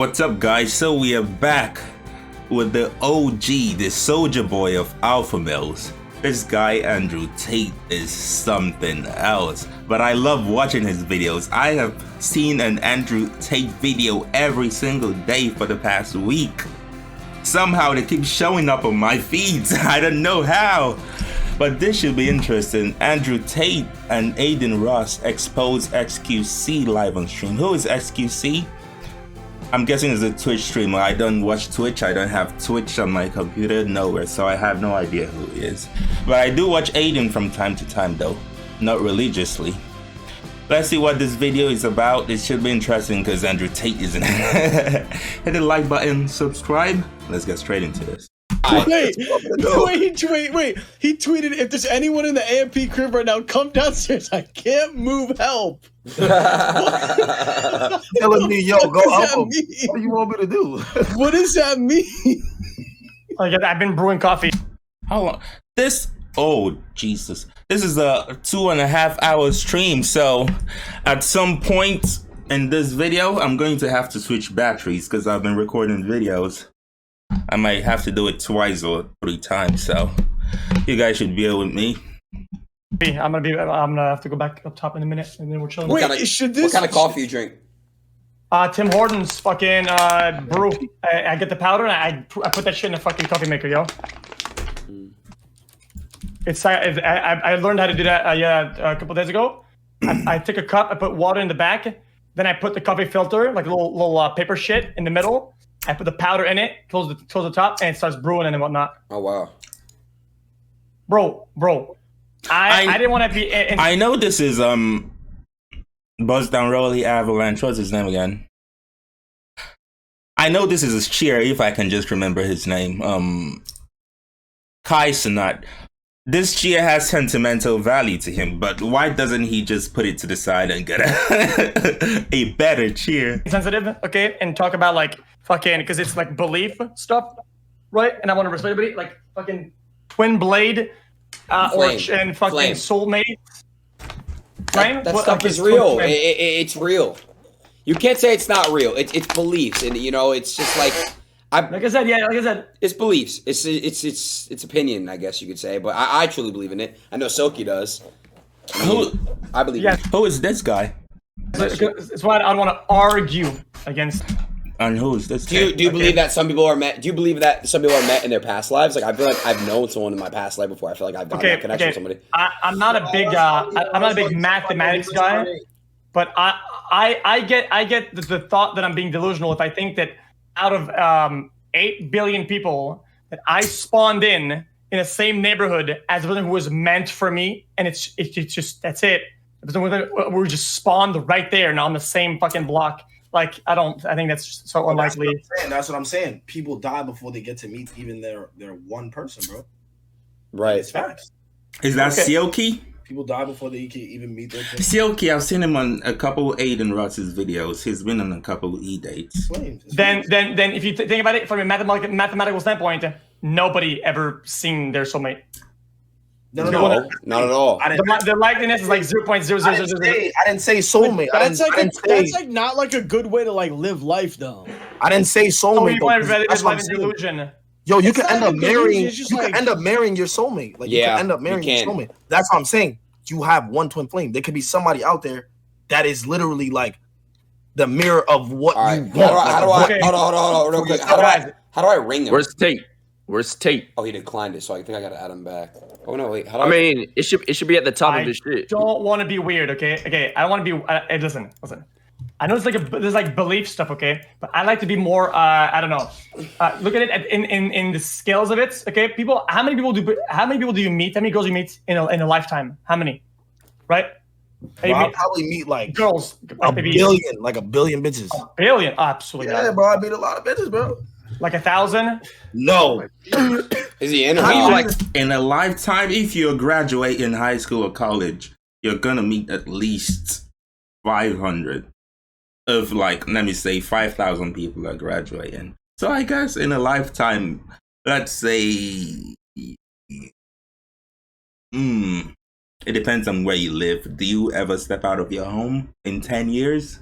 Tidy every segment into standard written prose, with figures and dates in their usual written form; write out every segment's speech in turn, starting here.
What's up, guys? So we are back with the OG, the soldier boy of alpha males. This guy Andrew Tate is something else, but I love watching his videos. I have seen an Andrew Tate video every single day for the past week. Somehow they keep showing up on my feeds. I don't know how, but this should be interesting. Andrew Tate and Adin Ross expose XQC live on stream. Who is XQC? I'm guessing it's a Twitch streamer. I don't watch Twitch. I don't have Twitch on my computer nowhere, so I have no idea who he is. But I do watch Adin from time to time though, not religiously. Let's see what this video is about. It should be interesting because Andrew Tate is in it. Hit the like button, subscribe. Let's get straight into this. Wait. He tweeted, if there's anyone in the AMP crib right now, come downstairs. I can't move, help. Telling me, yo, go up. What do you want me to do? What does that mean? I've been brewing coffee. How long? Oh, Jesus. This is a 2.5 hour stream. So at some point in this video, I'm going to have to switch batteries because I've been recording videos. I might have to do it twice or 3 times, so you guys should bear with me. I'm gonna have to go back up top in a minute, and then we're chilling. Wait, what kind of coffee you drink? Tim Hortons fucking brew. I get the powder and I put that shit in a fucking coffee maker, yo. I learned how to do that a couple days ago. I take a cup, I put water in the back, then I put the coffee filter, like a little paper shit, in the middle. I put the powder in it, close the top, and it starts brewing and whatnot. Oh wow, bro! I didn't want to be. I know this is Buzz Down Rolly Avalanche. What's his name again? I know this is his cheer. If I can just remember his name, Kai Sinat. This cheer has sentimental value to him, but why doesn't he just put it to the side and get a better cheer? Sensitive, okay, and talk about like fucking, because it's like belief stuff, right? And I want to respect everybody, like fucking Twin Blade, and fucking Soulmate. That stuff is real. It's real. You can't say it's not real. It's beliefs, and you know, it's just like. Like I said, it's beliefs. It's opinion, I guess you could say. But I truly believe in it. I know Silky does. I believe. Yeah. In it. Who is this guy? It's why I don't want to argue against. And who is this? Do you believe that some people are met? Do you believe that some people are met in their past lives? Like I feel like I've known someone in my past life before. I feel like I've done that connection with somebody. I'm not a big mathematics guy, but I get the thought that I'm being delusional if I think that out of 8 billion people that I spawned in the same neighborhood as a person who was meant for me, and it's just that's it. We're just spawned right there, and on the same fucking block. Like I think that's just so unlikely. That's what I'm saying. People die before they get to meet even their one person, bro. Right. It's facts. Is that Silky? People die before they can even meet their person. Silky, I've seen him on a couple of Adin Ross's videos. He's been on a couple of E-dates. Then if you think about it from a mathematical standpoint, nobody ever seen their soulmate. No, not at all. The likeliness is like 0.0000. I didn't say soulmate. That's like not like a good way to like live life though. I didn't say soulmate. That's life in delusion. Yo, you can end up marrying. You can end up marrying your soulmate. Like you can end up marrying your soulmate. That's what I'm saying. You have one twin flame. There could be somebody out there that is literally like the mirror of what you want. Hold on, real quick. How do I ring him? Where's Tate? Oh, he declined it, so I think I gotta add him back. Oh no, wait. I mean, it should be at the top of his shit. Don't want to be weird, okay? I don't want to be. Listen. I know there's like belief stuff, okay? But I like to be more. I don't know. Look at it in the scales of it, okay? People, how many people do you meet? How many girls you meet in a lifetime? How many? Right? Bro, I'll probably meet like girls, a billion bitches. A billion, absolutely. Yeah, bro, I meet a lot of bitches, bro. Like 1,000? No. Is he in or like in a lifetime? If you graduate in high school or college, you're gonna meet at least 500 of like, let me say 5,000 people are graduating. So I guess in a lifetime, let's say, it depends on where you live. Do you ever step out of your home in 10 years?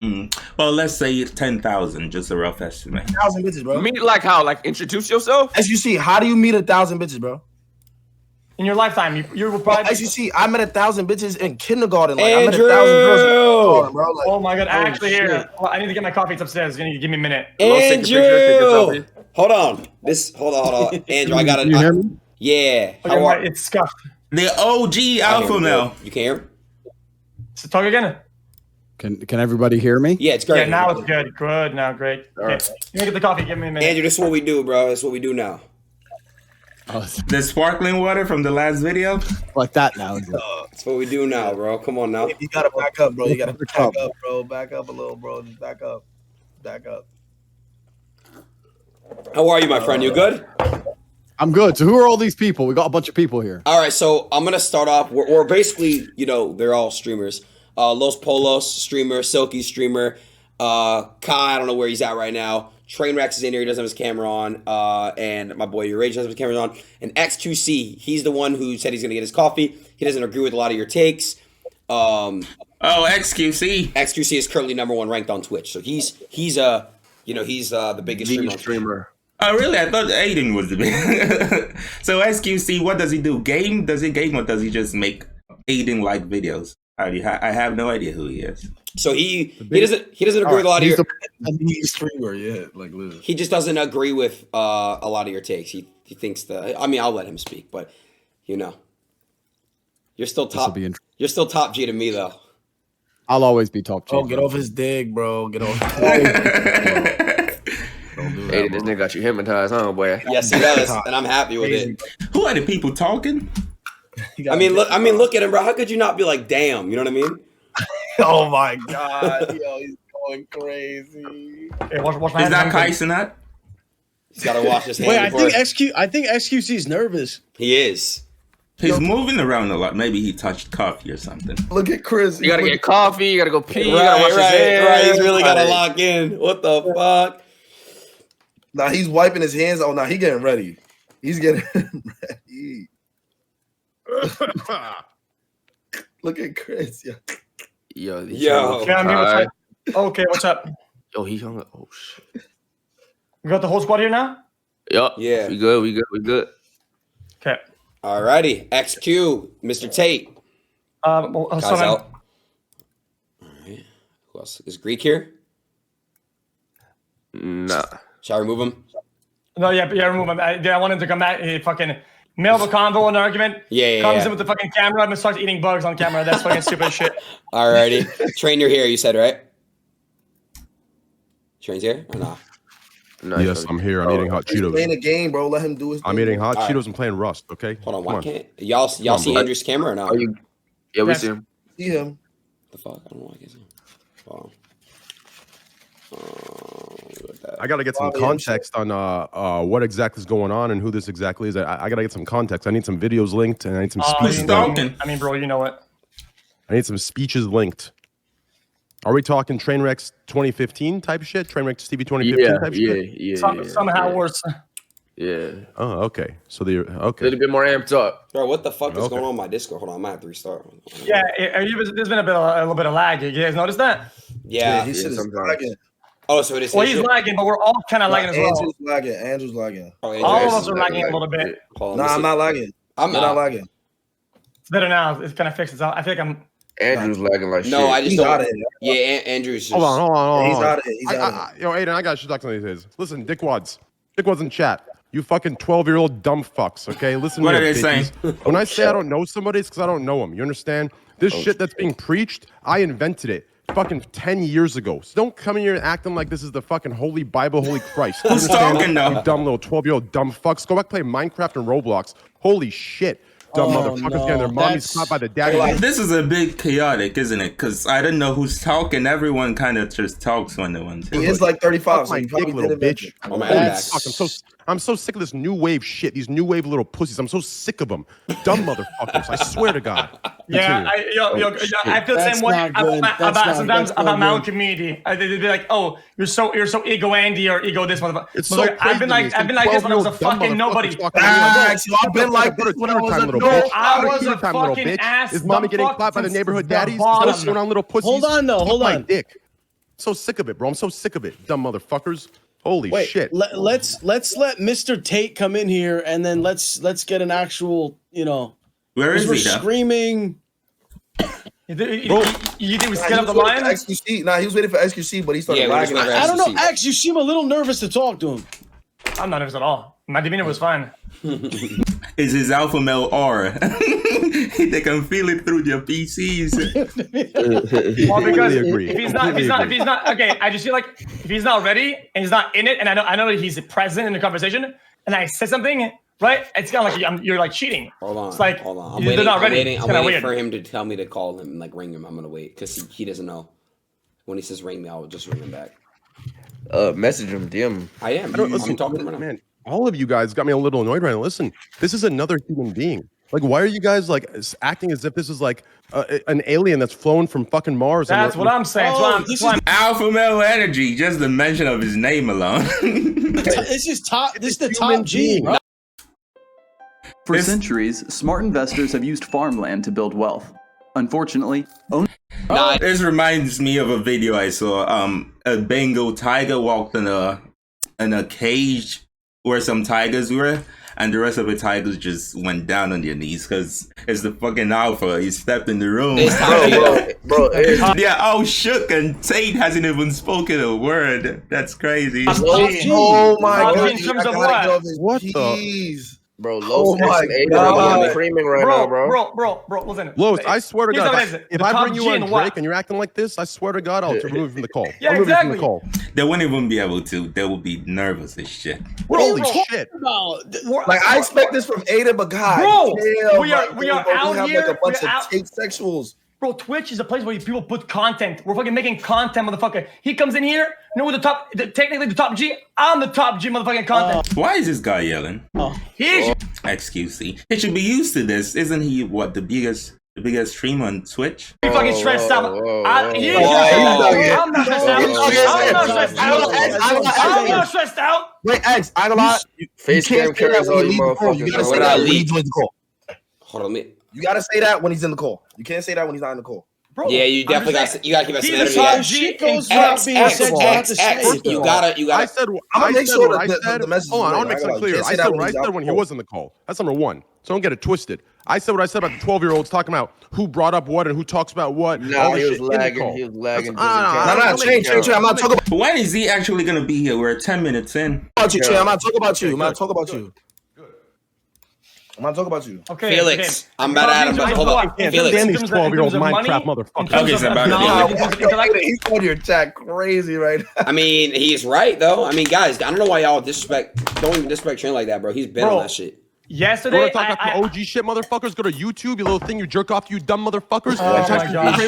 Well, let's say 10,000, just a rough estimate. 1,000 bitches, bro. Meet like how? Like introduce yourself? XQC, how do you meet 1,000 bitches, bro? In your lifetime, you will probably. XQC, I met 1,000 bitches in kindergarten. Like Andrew! I met 1,000 girls in kindergarten, bro. Like, oh my god! Actually, here, well, I need to get my coffee. It's upstairs. You need to give me a minute. Andrew! Hold on. Hold on. Andrew, I gotta. You hear me? Yeah. Okay, right, it's scuffed. The OG alpha male. You can hear him? So talk again. Can everybody hear me? Yeah, it's great. Yeah, now it's good. Good, now great. Okay. You get the coffee. Give me a minute. Andrew, this is what we do, bro. This is what we do now. The sparkling water from the last video? Like that now. That's what we do now, bro. Come on now. you gotta back up, bro. You gotta back up, bro. Back up a little, bro. Just back up. Back up. How are you, my friend? You good? I'm good. So who are all these people? We got a bunch of people here. All right, so I'm gonna start off. We're basically, they're all streamers. Los Polos streamer, Silky streamer, Kai, I don't know where he's at right now. Trainwreck is in here, he doesn't have his camera on. And my boy Rage doesn't have his camera on. And XQC, he's the one who said he's gonna get his coffee. He doesn't agree with a lot of your takes. XQC. XQC is currently #1 ranked on Twitch, so he's the biggest streamer. Oh, really? I thought Adin was the big. So XQC, what does he do? Does he game or does he just make Adin-like videos? I have no idea who he is. So he doesn't agree with a lot of your. He's a streamer, yeah, like literally. He just doesn't agree with a lot of your takes. He thinks I'll let him speak, but you're still top. You're still top G to me though. I'll always be top G. Oh, get off his dick, bro. Get off. Don't do that, Hey, this nigga got you hypnotized, huh, boy? Yes, he does, and I'm happy with it. Who are the people talking? Look at him, bro. How could you not be like, damn? You know what I mean? Oh my god, yo, he's going crazy. Hey, watch my Is hands. that Kaisenat? He's got to wash his hands. Wait, I before. think XQC is nervous. He is. He's moving around a lot. Maybe he touched coffee or something. Look at Chris. You gotta get coffee, you gotta go pee, you gotta wash his hands. Right. He's really got to lock in. What the fuck? Nah, he's wiping his hands. Oh, nah, he getting ready. He's getting ready. Look at Chris. Yo. Yeah, okay, what's up? Yo, he hung up. Oh shit. We got the whole squad here now? Yup. Yeah. We good. Okay. Alrighty. XQ, Mr. Tate. Kai's so out. Alright. Who else? Is Greek here? Nah. Shall I remove him? No, yeah, remove him. I want him to come back. He fucking middle of a convo, an argument. Yeah. Comes in with the fucking camera and starts eating bugs on camera. That's fucking stupid shit. Alrighty. Train, you're here, you said, right? Train's here or not? No, yes, I'm here. I'm eating hot Cheetos. Playing a game, bro. Let him do his thing. I'm eating hot Cheetos and playing Rust. Okay. Hold on. Why can't y'all see Andrew's camera or not? Yeah, we see him. See him. The fuck? I don't know why I can't see him. Hold on. I gotta get some context on what exactly is going on and who this exactly is. I gotta get some context. I need some videos linked and I need some speeches linked. I mean, bro, you know what? I need some speeches linked. Are we talking Trainwreck's 2015 type shit? Trainwreck's TV 2015 type shit? Yeah. Somehow worse. Yeah. Oh, okay. So okay. A little bit more amped up. Bro, what the fuck is going on my Discord? Hold on, I might have to restart. Yeah, there's been a little bit of lag. You guys notice that? Yeah. He said it's lagging. Oh, so it is. Well, he's lagging, but we're all kind of lagging as well. Andrew's lagging. Oh, all of us are lagging a little bit. Nah, I'm not lagging. I'm not lagging. It's better now. It's kind of fixed itself. I feel like I'm. Andrew's lagging like shit. No, I just He's out of here. Yeah, Andrew's just. Hold on. He's out of it. He's out of it. Yo, Aiden, I got shit talk to these. Listen, dickwads in chat. You fucking 12-year-old dumb fucks, okay? Listen What to are me, they saying? When I say I don't know somebody, it's because I don't know them. You understand? This shit that's being preached, I invented it fucking 10 years ago. So don't come in here and acting like this is the fucking holy Bible, holy Christ. Who's talking now? You dumb little 12-year-old dumb fucks. Go back play Minecraft and Roblox. Holy shit. Dumb motherfuckers getting their mommies caught by the daddy. This is a bit chaotic, isn't it? Because I don't know who's talking. Everyone kind of just talks when the one's here. He is like 35. Suck my dick, little bitch. Oh, my Holy God. fuck, I'm so sick of this new wave shit. These new wave little pussies. I'm so sick of them. Dumb motherfuckers. I swear to God. Yeah, I feel the same way about my own community. They'd be like, "Oh, you're so ego Andy or ego this motherfucker." It's so crazy. I've been like this when I was a fucking nobody. I've been like this when I was a bitch. I was a little fucking bitch. ass. Is mommy getting clapped by the neighborhood daddies? What's going on, little pussies? Hold on. My dick. so sick of it, bro. I'm so sick of it, dumb motherfuckers. Holy Wait, shit. Let's let Mr. Tate come in here, and then let's get an actual, Where is we're he? screaming. You think we skipped up the line? XQC. Nah, he was waiting for XQC, but he started lagging. I don't know. X, you seem a little nervous to talk to him. I'm not nervous at all. My demeanor was fine. Is his alpha male aura? They can feel it through their PCs. Well, because if he's not okay, I just feel like if he's not ready and he's not in it, and I know that he's present in the conversation, and I said something, right? It's kind of like you're like cheating. Hold on. It's like hold on. they're not ready. I'm waiting for him to tell me to call him and like ring him. I'm gonna wait because he doesn't know. When he says ring me, I'll just ring him back. Message him, DM him. I am. I'm talking right now. Man, all of you guys got me a little annoyed right now. Listen, this is another human being. Like, why are you guys like acting as if this is like an alien that's flown from fucking Mars? That's what I'm saying. This is alpha male energy. Just the mention of his name alone. This is the top G, bro. For centuries, smart investors have used farmland to build wealth. Unfortunately, this reminds me of a video I saw. A Bengal tiger walked in a cage where some tigers were, and the rest of the tigers just went down on their knees because it's the fucking alpha. He stepped in the room. Bro, they're all shook, and Tate hasn't even spoken a word. That's crazy. Oh my god! In terms of what? Bro, Los is screaming right now, bro. Listen, Los, I swear to God, if I bring you on G Drake and you're acting like this, I swear to God, I'll remove you from the call. Yeah, exactly. The call. They won't even be able to. They will be nervous as shit. Holy shit! Like I expect this from Ada, but God, bro, we are out here. Like a bunch of Tate sexuals. Bro, Twitch is a place where people put content. We're fucking making content, motherfucker. He comes in here, technically the top G. I'm the top G motherfucking content. Why is this guy yelling? He's XQC. He should be used to this. Isn't he what the biggest streamer on Twitch? He fucking stressed out. I'm not stressed out. Wait, X, I don't lie. Face cam carries all you motherfuckers. You gotta say that when he joins the call. Hold on, you gotta say that when he's in the call. You can't say that when he's not in the call. Bro, yeah, you definitely got to give us some energy. You gotta. I said I'm gonna make sure that the message. Hold on, I want to make something clear. I said what I said when he was in the call. That's number one. So don't get it twisted. I said what I said about the 12-year-olds talking about who brought up what and who talks about what. No, he was lagging. He was lagging. No, change. I'm not talking about. When is he actually gonna be here? We're 10 minutes in. I'm not talking about you. I'm not talking about you. I'm not talking about you. Okay, Felix. I'm about to add him, but hold on. Felix. These 12-year-old Minecraft motherfuckers. Okay, so about He's on your chat crazy right now. I mean, he's right though. I mean, guys, I don't know why y'all don't even disrespect Trent like that, bro. He's been on that shit. Yesterday, you want to talk about some OG shit, motherfuckers? Go to YouTube, you little thing you jerk off to, you dumb motherfuckers. Oh my God.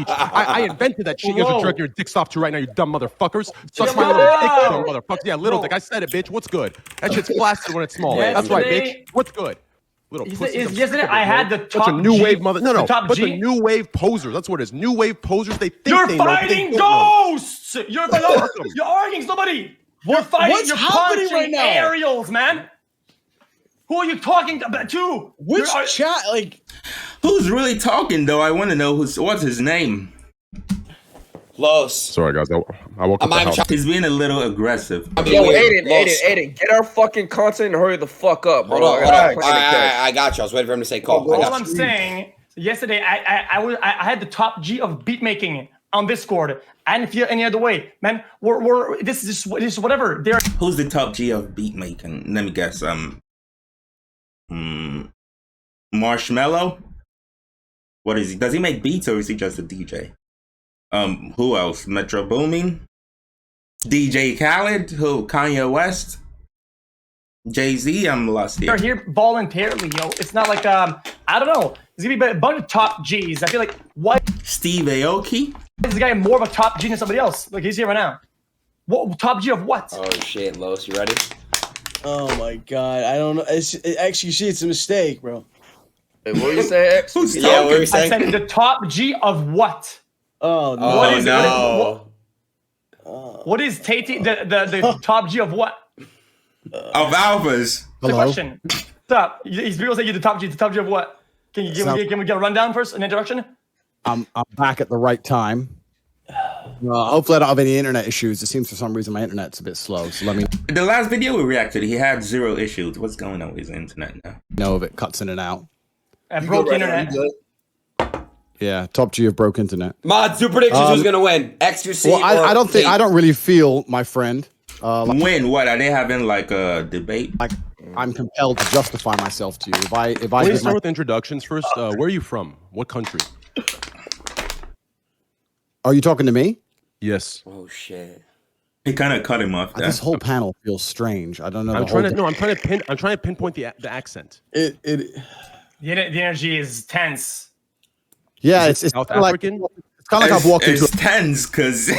I invented that shit. You're jerking your dicks off to right now, you dumb motherfuckers. Suck my little dick, you dumb motherfuckers. Yeah, little dick. I said it, bitch. What's good? That shit's blasted when it's small. That's right, bitch. What's good? Little pussy. Yesterday, I had the top Bunch of new wave mother. No. Top Bunch G. of new wave posers. That's what it is. New wave posers. They think You're they know. fighting ghosts. You're arguing somebody. You're fighting. What's You're happening punching right now? aerials, man. Who are you talking to? Which chat? Like, who's really talking though? I want to know what's his name. Los. Sorry, guys. I woke up the house. He's being a little aggressive. Yo, Aiden, get our fucking content and hurry the fuck up, bro. Hold on. I got you. I was waiting for him to say call. All I'm saying, yesterday I had the top G of beat making on Discord. I didn't feel any other way, man. This is whatever. Who's the top G of beat making? Let me guess. Marshmallow. What is he? Does he make beats or is he just a DJ? Who else? Metro Booming, DJ Khaled, who? Kanye West, Jay-Z. I'm lost here. They're here voluntarily, yo. It's not like I don't know. There's gonna be a bunch of top G's. I feel like what? Steve Aoki. Is the guy more of a top G than somebody else? Like he's here right now. What top G of what? Oh shit, Los, you ready? Oh my God, I don't know. Actually, it's a mistake, bro. Hey, what you say, X? Yeah, what are you saying? I said the top G of what? Oh no! What is Tate? The top G of what? Of alphas. The question. Stop. These people say you're the top G. The top G of what? Can we get a rundown first? An introduction? I'm back at the right time. Hopefully I don't have any internet issues. It seems for some reason my internet's a bit slow. So let me The last video we reacted, he had 0 issues. What's going on with his internet now? know if it cuts in and out. Broke internet. Yeah, top G of broke internet. Mods, do predictions. Who's gonna win? XQC. Well, I don't think. I don't really feel, my friend. Win what? Are they having like a debate? Like I'm compelled to justify myself to you. If I Please start with introductions first. Where are you from? What country? Are you talking to me? Yes. Oh shit. He kind of cut him off there. This whole panel feels strange. I don't know. I'm trying to pinpoint the accent. The energy is tense. Yeah, it's South like, African. it's kind of like I've walked into. It's tense because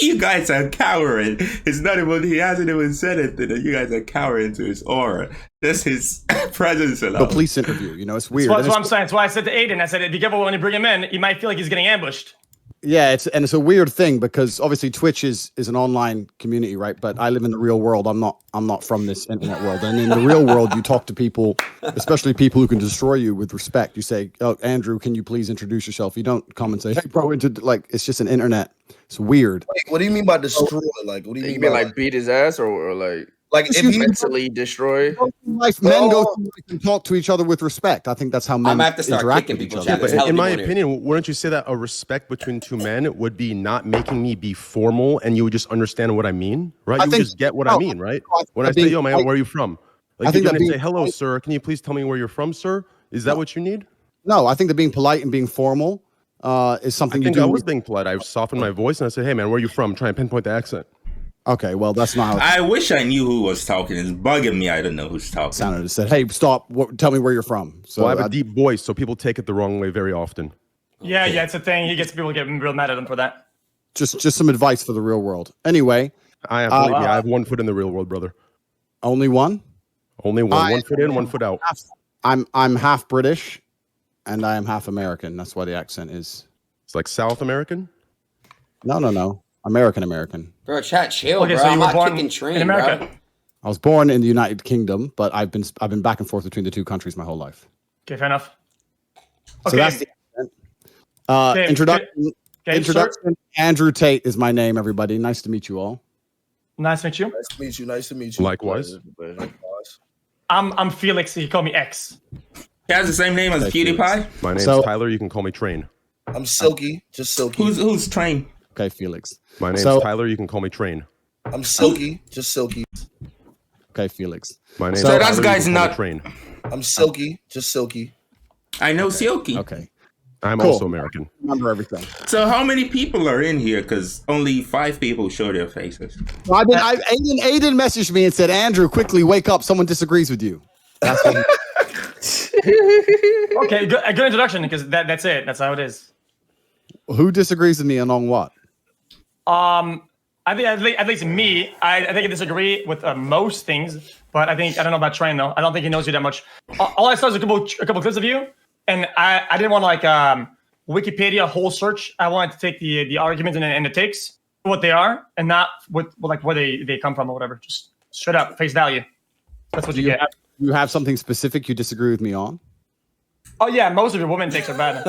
you guys are cowering. It's not even. He hasn't even said it. That you guys are cowering to his aura. That's his presence alone. A police interview. You know, it's weird. That's what I'm saying. That's why I said to Aiden. I said, be careful when you bring him in. You might feel like he's getting ambushed. Yeah, it's a weird thing because obviously Twitch is an online community, right? But I live in the real world. I'm not from this internet world. And in the real world, you talk to people, especially people who can destroy you, with respect. You say, "Oh, Andrew, can you please introduce yourself?" You don't come and say, "Hey, bro," it's just an internet. It's weird. Wait, what do you mean by destroy? Like, what do you mean by like beat his ass or like if he mentally destroy? Men go through life and talk to each other with respect. I think that's how men have to start interact kicking with each people, other. Chad. But in my opinion, wouldn't you say that a respect between two men would be not making me be formal, and you would just understand what I mean, right? You would just get what I mean, right? When I say, "Yo, man, where are you from?" Like, you're gonna say, "Hello, sir. Can you please tell me where you're from, sir?" Is that what you need? No, I think that being polite and being formal is something you do. I was being polite. I softened my voice and I said, "Hey, man, where are you from?" Try and pinpoint the accent. Okay, well, that's not how I wish I knew who was talking. It's bugging me. I don't know who's talking. it sounded. It said, "Hey, stop! Tell me where you're from." So I have a deep voice, so people take it the wrong way very often. Yeah, it's a thing. He gets people getting real mad at him for that. Just some advice for the real world. Anyway, I have 1 foot in the real world, brother. only one. Only one. 1 foot in, 1 foot out. I'm half British, and I am half American. That's why the accent is. It's like South American. No. American. Bro, chat, chill, Okay, bro. so you I'm were not born kicking train, in America. bro. I was born in the United Kingdom, but I've been back and forth between the two countries my whole life. Okay, fair enough. So that's the accent. Introduction. Andrew Tate is my name, everybody. Nice to meet you all. Nice to meet you. Nice to meet you. Likewise. I'm Felix. He called me X. He has the same name as PewDiePie. My name's Tyler. You can call me Train. I'm Silky. Just Silky. Who's Train? Okay, Felix. My name's Tyler. You can call me Train. I'm Silky. Just Silky. Okay, Felix. My name's So Tyler. that guy's not Train. I'm Silky. Just Silky. I know Silky. Okay. I'm also American. Remember everything. So how many people are in here? Because only 5 people show their faces. Well, Aiden messaged me and said, "Andrew, quickly wake up. Someone disagrees with you." That's what Okay, a good introduction because that's it. That's how it is. Who disagrees with me and on what? I think at least me, I think I disagree with most things, but I don't know about Train though. I don't think he knows you that much. All I saw is a couple clips of you, and I didn't want to like Wikipedia whole search. I wanted to take the arguments and the takes for what they are, and not with like where they come from or whatever. Just straight up face value. That's what you get. You have something specific you disagree with me on? Oh yeah, most of your women takes are bad.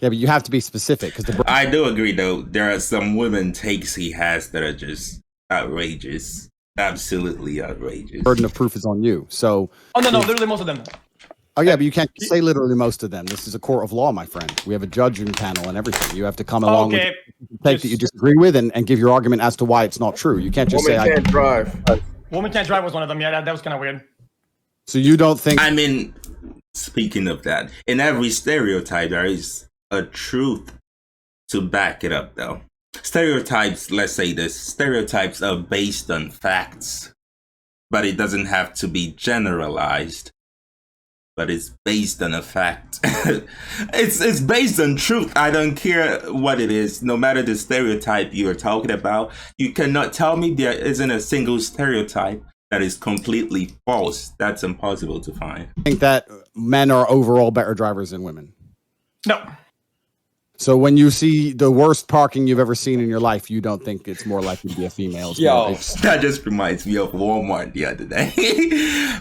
Yeah, but you have to be specific because I do agree though. There are some women takes he has that are just outrageous, absolutely outrageous. burden of proof is on you. So. Oh no, literally most of them. Oh yeah, but you can't say literally most of them. This is a court of law, my friend. We have a judging panel and everything. You have to come along with the take that you disagree with and give your argument as to why it's not true. You can't just Woman say can't drive. Woman can't drive was one of them. Yeah, that was kind of weird. So you don't think? I mean, speaking of that, in every stereotype there is a truth to back it up, though. Stereotypes, let's say this, stereotypes are based on facts, but it doesn't have to be generalized. But it's based on a fact. It's based on truth. I don't care what it is, no matter the stereotype you are talking about. You cannot tell me there isn't a single stereotype that is completely false. That's impossible to find. I think that men are overall better drivers than women. No. So when you see the worst parking you've ever seen in your life, you don't think it's more likely to be a female. That just reminds me of Walmart the other day.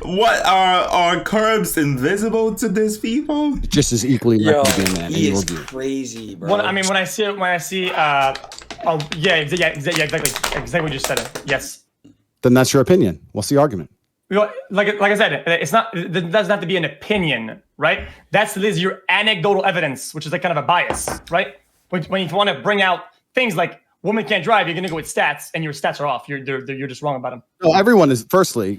What are curbs invisible to these people? Just as equally likely to be a man. He is crazy, bro. When I see Oh yeah, exactly what you said. It. Yes. Then that's your opinion. What's the argument? Like I said, it's not. It doesn't have to be an opinion, right? That's your anecdotal evidence, which is like kind of a bias, right? When you want to bring out things like women can't drive, you're going to go with stats, and your stats are off. You're just wrong about them. No, everyone is. Firstly,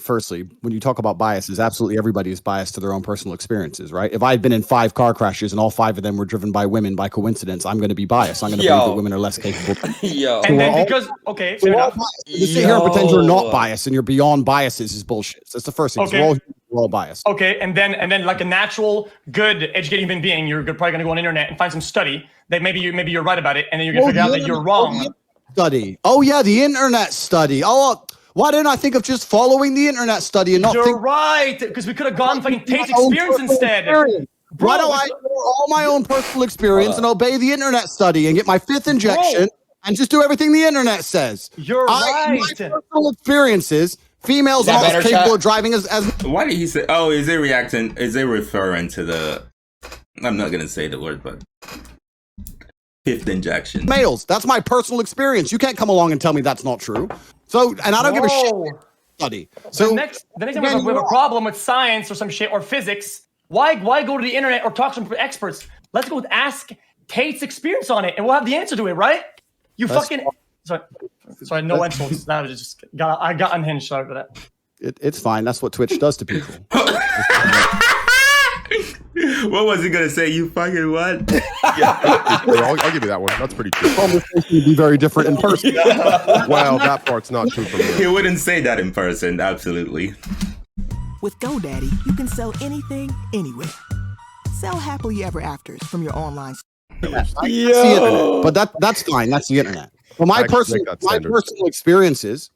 when you talk about biases, absolutely everybody is biased to their own personal experiences, right? If I had been in 5 car crashes and all 5 of them were driven by women by coincidence, I'm going to be biased. I'm going to believe that women are less capable. Yo. And then because fair enough. To sit here and pretend you're not biased and you're beyond biases is bullshit. That's the first thing. Okay. We're all biased. Okay, and then like a natural, good, educated human being, you're probably going to go on the internet and find some study that maybe you're right about it, and then you're going to figure out that you're wrong. Study. Oh yeah, the internet study. Oh, why didn't I think of just following the internet study and not? You're right, because we could have gone fucking Tate's experience instead. Why do I ignore all my own personal experience and obey the internet study and get my 5th injection and just do everything the internet says? You're right. My personal experiences. Females are not as capable of driving as. Why did he say? Oh, is it reacting? Is it referring to the? I'm not gonna say the word, but 5th injection. Males. That's my personal experience. You can't come along and tell me that's not true. So, and I don't give a shit. Study. So the next time we have a problem with science or some shit or physics, why go to the internet or talk to some experts? Let's go ask Tate's experience on it, and we'll have the answer to it, right? Sorry, no insults. Now I got unhinged. Sorry for that. It's fine. That's what Twitch does to people. What was he gonna say? You fucking what? I'll give you that one. That's pretty true. Conversation would be very different in person. Well, that part's not true for me. He wouldn't say that in person. Absolutely. With GoDaddy, you can sell anything, anywhere. Sell happily ever afters from your online. That's the internet, but that's fine. That's the internet. Well, my personal experiences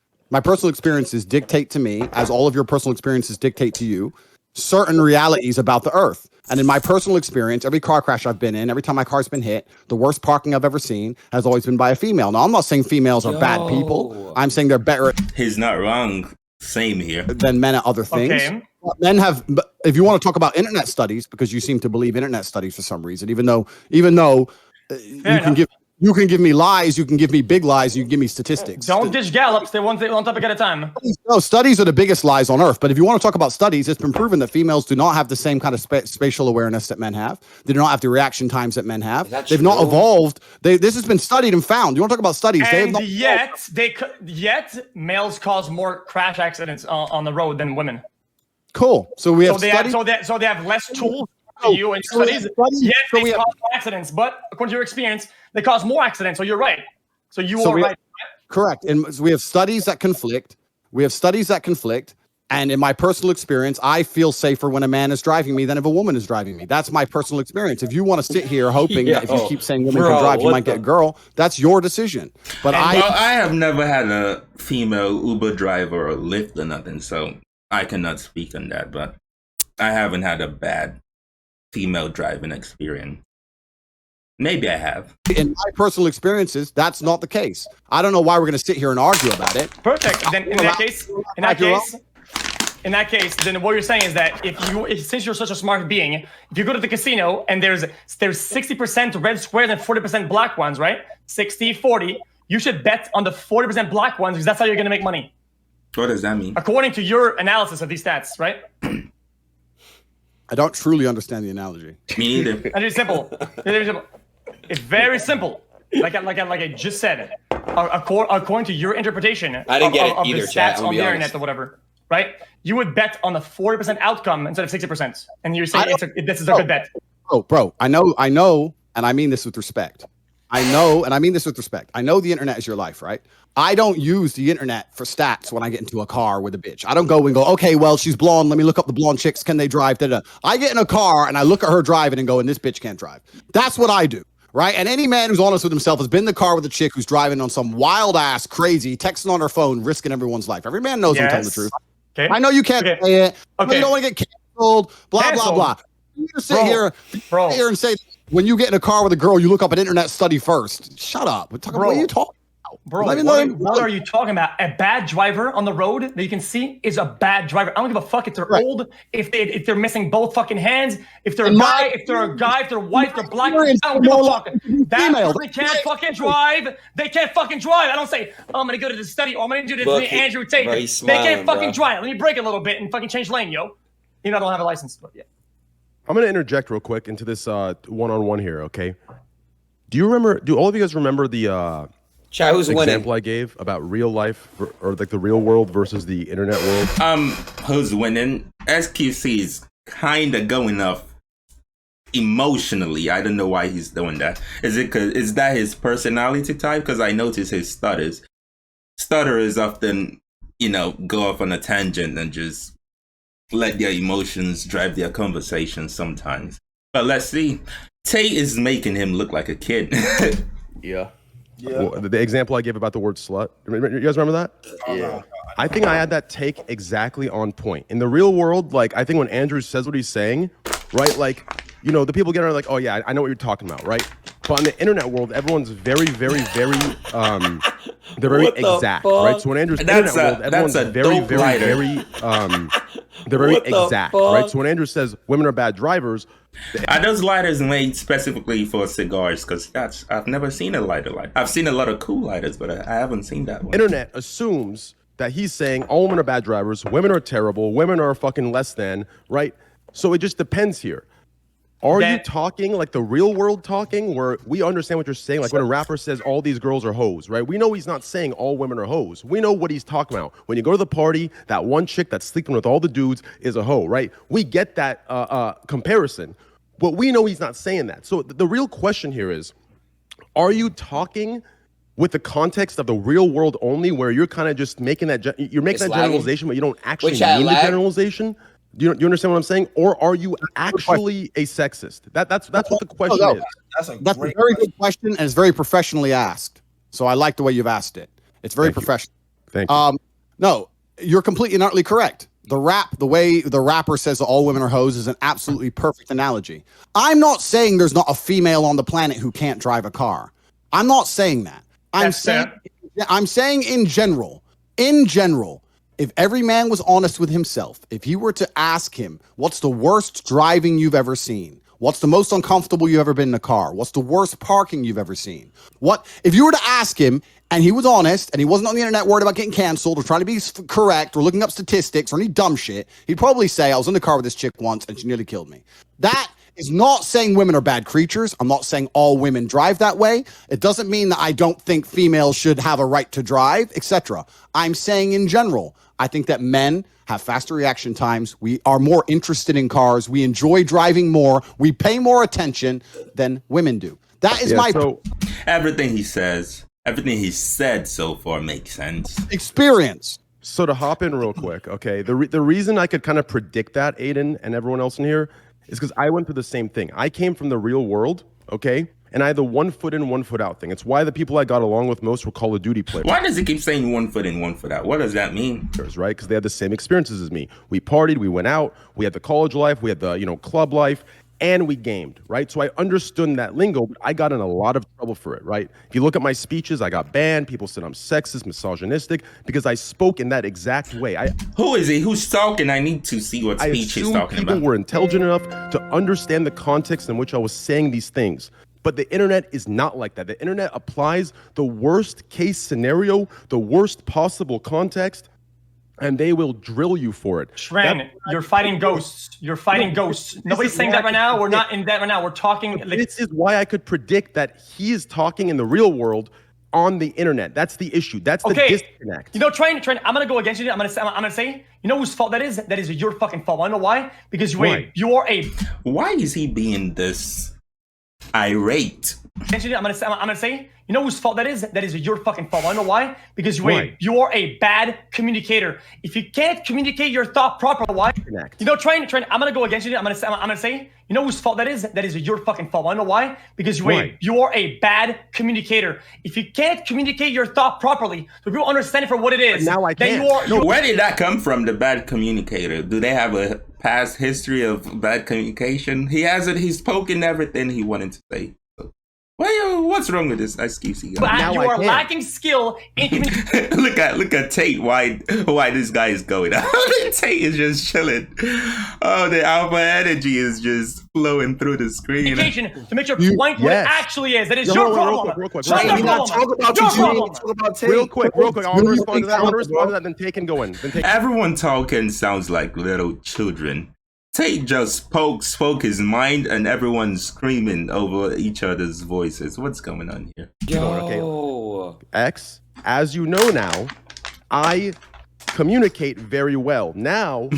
dictate to me, as all of your personal experiences dictate to you, certain realities about the earth. And in my personal experience, every car crash I've been in, every time my car's been hit, the worst parking I've ever seen has always been by a female. Now, I'm not saying females are bad people. I'm saying they're better. He's not wrong. Same here. Than men at other things. Okay. Men have, if you want to talk about internet studies, because you seem to believe internet studies for some reason, even though you can give me lies, you can give me big lies, you can give me statistics. Don't dish Gallups. They one topic at a time. No, studies are the biggest lies on earth. But if you want to talk about studies, it's been proven that females do not have the same kind of spatial awareness that men have. They do not have the reaction times that men have. They've not evolved. This has been studied and found. You want to talk about studies? And yet males cause more crash accidents on the road than women. Cool. So we have they have less tools. You and studies, yet they cause more accidents. But according to your experience, they cause more accidents. So you're right. So are right. Correct. And we have studies that conflict. And in my personal experience, I feel safer when a man is driving me than if a woman is driving me. That's my personal experience. If you want to sit here hoping that if you keep saying women can drive, you might get a girl, that's your decision. But I have never had a female Uber driver or Lyft or nothing, so I cannot speak on that. But I haven't had a bad female driving experience. Maybe I have. In my personal experiences, that's not the case. I don't know why we're going to sit here and argue about it. Perfect. Then in that case, then what you're saying is that since you're such a smart being, if you go to the casino and there's 60% red squares and 40% black ones, right? 60-40, you should bet on the 40% black ones because that's how you're going to make money. What does that mean? According to your analysis of these stats, right? I don't truly understand the analogy. Me neither. It's simple. It's very simple. Like I just said, according to your interpretation I didn't get it of either, the chat, stats on the internet or whatever, right? You would bet on the 40% outcome instead of 60%, and you're saying this is a good bet. Oh, bro, I know, and I mean this with respect. I know the internet is your life, right? I don't use the internet for stats when I get into a car with a bitch. I don't go and go, okay, well, she's blonde. Let me look up the blonde chicks. Can they drive? Da-da. I get in a car and I look at her driving and go, and this bitch can't drive. That's what I do, right? And any man who's honest with himself has been in the car with a chick who's driving on some wild ass, crazy, texting on her phone, risking everyone's life. Every man knows I'm telling the truth. Okay. I know you can't say it. Okay. You don't want to get canceled, blah, blah, blah. You just sit here and say, when you get in a car with a girl, you look up an internet study first. Shut up. What are you talking about? Bro, what are you talking about? A bad driver on the road that you can see is a bad driver. I don't give a fuck if they're old, if they're missing both fucking hands, if they're a guy, if they're white, if they're black. I don't give a fuck. That person can't fucking drive. They can't fucking drive. I don't say, oh, I'm gonna go to the study, or I'm gonna do this with Andrew Tate. They can't fucking drive. Let me brake a little bit and fucking change lane, yo. You know, I don't have a license, but yeah. I'm gonna interject real quick into this one-on-one here, okay? Do all of you guys remember the example I gave about real life or like the real world versus the internet world? Who's winning? XQC is kind of going off emotionally. I don't know why he's doing that. Is that his personality type? Because I notice his stutters. Stutterers often, go off on a tangent and just let their emotions drive their conversation sometimes. But let's see. Tate is making him look like a kid. Yeah. Well, the example I gave about the word slut. You guys remember that? Yeah. I think I had that take exactly on point. In the real world, like, I think when Andrew says what he's saying, right? Like, the people get are like, oh yeah, I know what you're talking about, right? But in the internet world, everyone's very, very, very, they're very exact, right? So when Andrew's internet world, everyone's very, very, very, they're very exact, right? So when Andrew says women are bad drivers, are those lighters made specifically for cigars? Because I've never seen a lighter. I've seen a lot of cool lighters, but I haven't seen that one. Internet assumes that he's saying all women are bad drivers, women are terrible, women are fucking less than, right? So it just depends here. Are you talking like the real world talking where we understand what you're saying? Like when a rapper says all these girls are hoes, right? We know he's not saying all women are hoes. We know what he's talking about. When you go to the party, that one chick that's sleeping with all the dudes is a hoe, right? We get that comparison, but we know he's not saying that. So the real question here is, are you talking with the context of the real world only where you're kind of just making that, generalization, but you don't actually mean the generalization? Do you understand what I'm saying? Or are you actually a sexist? That's what the question is. That's a very good question, and it's very professionally asked. So I like the way you've asked it. It's very professional. Thank you. No, you're completely and utterly correct. The way the rapper says all women are hoes is an absolutely perfect analogy. I'm not saying there's not a female on the planet who can't drive a car. I'm not saying that. I'm saying in general, if every man was honest with himself, if he were to ask him, what's the worst driving you've ever seen? What's the most uncomfortable you've ever been in a car? What's the worst parking you've ever seen? If you were to ask him and he was honest and he wasn't on the internet worried about getting canceled or trying to be correct or looking up statistics or any dumb shit, he'd probably say, I was in the car with this chick once and she nearly killed me. That is not saying women are bad creatures. I'm not saying all women drive that way. It doesn't mean that I don't think females should have a right to drive, etc. I'm saying in general, I think that men have faster reaction times. We are more interested in cars. We enjoy driving more. We pay more attention than women do. That is everything he said so far makes sense. Experience. So to hop in real quick, okay, the reason I could kind of predict that, Aiden and everyone else in here, is because I went through the same thing. I came from the real world, okay? And I had the 1 foot in, 1 foot out thing. It's why the people I got along with most were Call of Duty players. Why does he keep saying 1 foot in, 1 foot out? What does that mean? Right? Because they had the same experiences as me. We partied, we went out, we had the college life, we had the, club life, and we gamed, right? So I understood that lingo, but I got in a lot of trouble for it, right? If you look at my speeches, I got banned. People said I'm sexist, misogynistic, because I spoke in that exact way. Who is he? Who's talking? I need to see what speech he's talking about. People were intelligent enough to understand the context in which I was saying these things. But the internet is not like that. The internet applies the worst case scenario, the worst possible context, and they will drill you for it. Shran, you're fighting ghosts. You're fighting ghosts. Nobody's saying that right now. We're not in that right now. We're talking. This is why I could predict that he is talking in the real world on the internet. That's the issue. That's the disconnect. Trent, I'm gonna go against you. I'm gonna say, you know whose fault that is? That is your fucking fault. I know why. Because you are a. Why is he being this irate? I'm gonna say, you know whose fault that is? That is your fucking fault. I know why? Because you are a bad communicator. If you can't communicate your thought properly, why? Trent, I'm gonna go against you. I'm gonna say, you know whose fault that is? That is your fucking fault. I know why? Because you are a bad communicator. If you can't communicate your thought properly, so people understand it for what it is. But now I can. Where did that come from? The bad communicator? Do they have a past history of bad communication? He has it. He's spoken everything he wanted to say. What's wrong with this XQC guy? But you are lacking skill in communication. look at Tate. Why this guy is going out? Tate is just chilling. Oh, the alpha energy is just flowing through the screen. To make your point what it actually is. That is your problem. Real quick. Talk about Tate. Real quick. I want to respond to that. I want to respond to that. Then Tate can go in. Everyone talking sounds like little children. Tate just spoke his mind, and everyone's screaming over each other's voices. What's going on here? Yo. X, as you know now, I communicate very well. Now,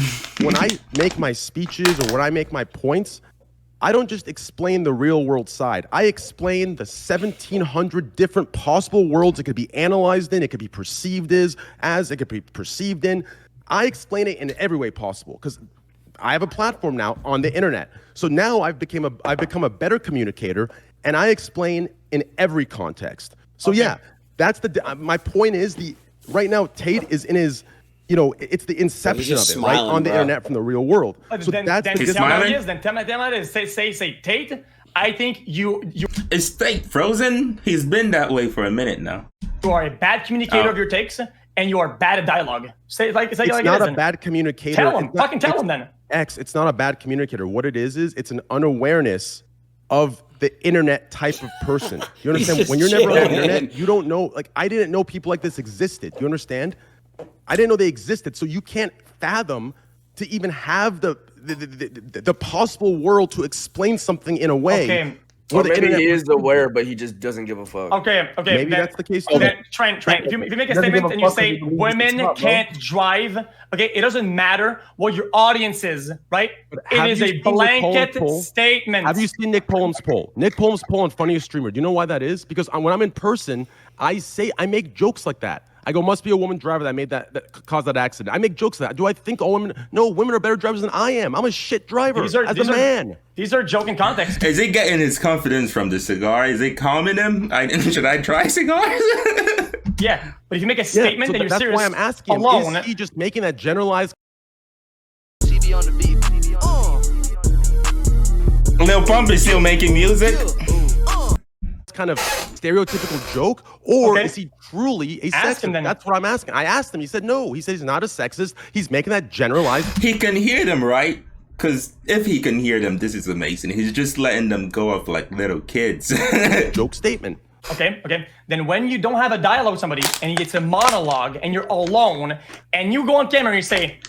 when I make my speeches or when I make my points, I don't just explain the real world side. I explain the 1,700 different possible worlds it could be analyzed in, it could be perceived as it could be perceived in. I explain it in every way possible because I have a platform now on the internet. So now I've become a better communicator, and I explain in every context. So yeah, that's my point is right now Tate is in his, it's the inception of it, right, on the internet from the real world. So then tell me what it is. Then tell me what it is. Say Tate. I think you. Is Tate frozen? He's been that way for a minute now. You are a bad communicator of your takes, and you are bad at dialogue. Say it's not a bad communicator. Tell him. Tell him then. X, it's not a bad communicator. What it is it's an unawareness of the internet type of person. You understand? When you're never on the internet, you don't know. Like, I didn't know people like this existed. You understand? I didn't know they existed. So you can't fathom to even have the possible world to explain something in a way. Okay. Or maybe he is aware, but he just doesn't give a fuck. Okay. Maybe that's the case. Trent, if you make a statement and you say women can't drive, okay, it doesn't matter what your audience is, right? It is a blanket statement. Have you seen Nick Pullum's poll? Nick Pullum's poll on Funniest Streamer. Do you know why that is? Because when I'm in person, I make jokes like that. I go, must be a woman driver that caused that accident. I make jokes of that. Do I think all women? No, women are better drivers than I am. I'm a shit driver as a man. These are joking context. Is he getting his confidence from the cigar? Is it calming him? Should I try cigars? Yeah, but if you make a statement and you're that's serious, why I'm asking. alone, is he just making that generalized? Lil Pump is still making music. Kind of stereotypical joke, or is he truly a sexist? That's what I'm asking. I asked him. He said no. He said he's not a sexist. He's making that generalized. He can hear them, right? Because if he can hear them, this is amazing. He's just letting them go off like little kids. Joke statement. Okay. Then when you don't have a dialogue with somebody and it's a monologue and you're alone and you go on camera and you say,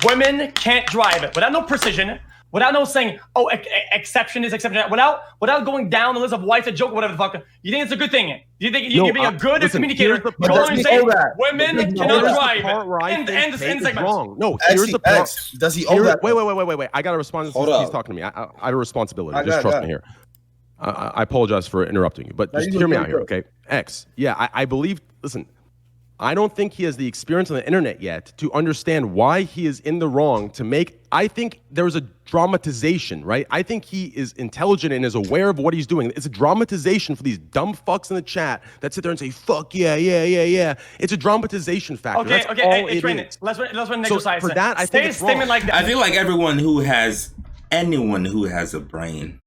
women can't drive without no precision, without no saying, oh, exception is exception, without going down the list of why it's a joke or whatever the fuck, you think it's a good thing? You think you're being a good communicator? Go on and say, women cannot drive. End segment. Wrong. No, here's the part. Does he owe that? Wait. I got to respond. He's talking to me. I have a responsibility. Just trust me here. I apologize for interrupting you, but just hear me out here, okay? X. Yeah, I believe, listen, I don't think he has the experience on the internet yet to understand why he is in the wrong I think there's a dramatization, right? I think he is intelligent and is aware of what he's doing. It's a dramatization for these dumb fucks in the chat that sit there and say, fuck, yeah. It's a dramatization factor. Okay, train it. Let's exercise. For that, I think it's wrong. Like that. I feel like anyone who has a brain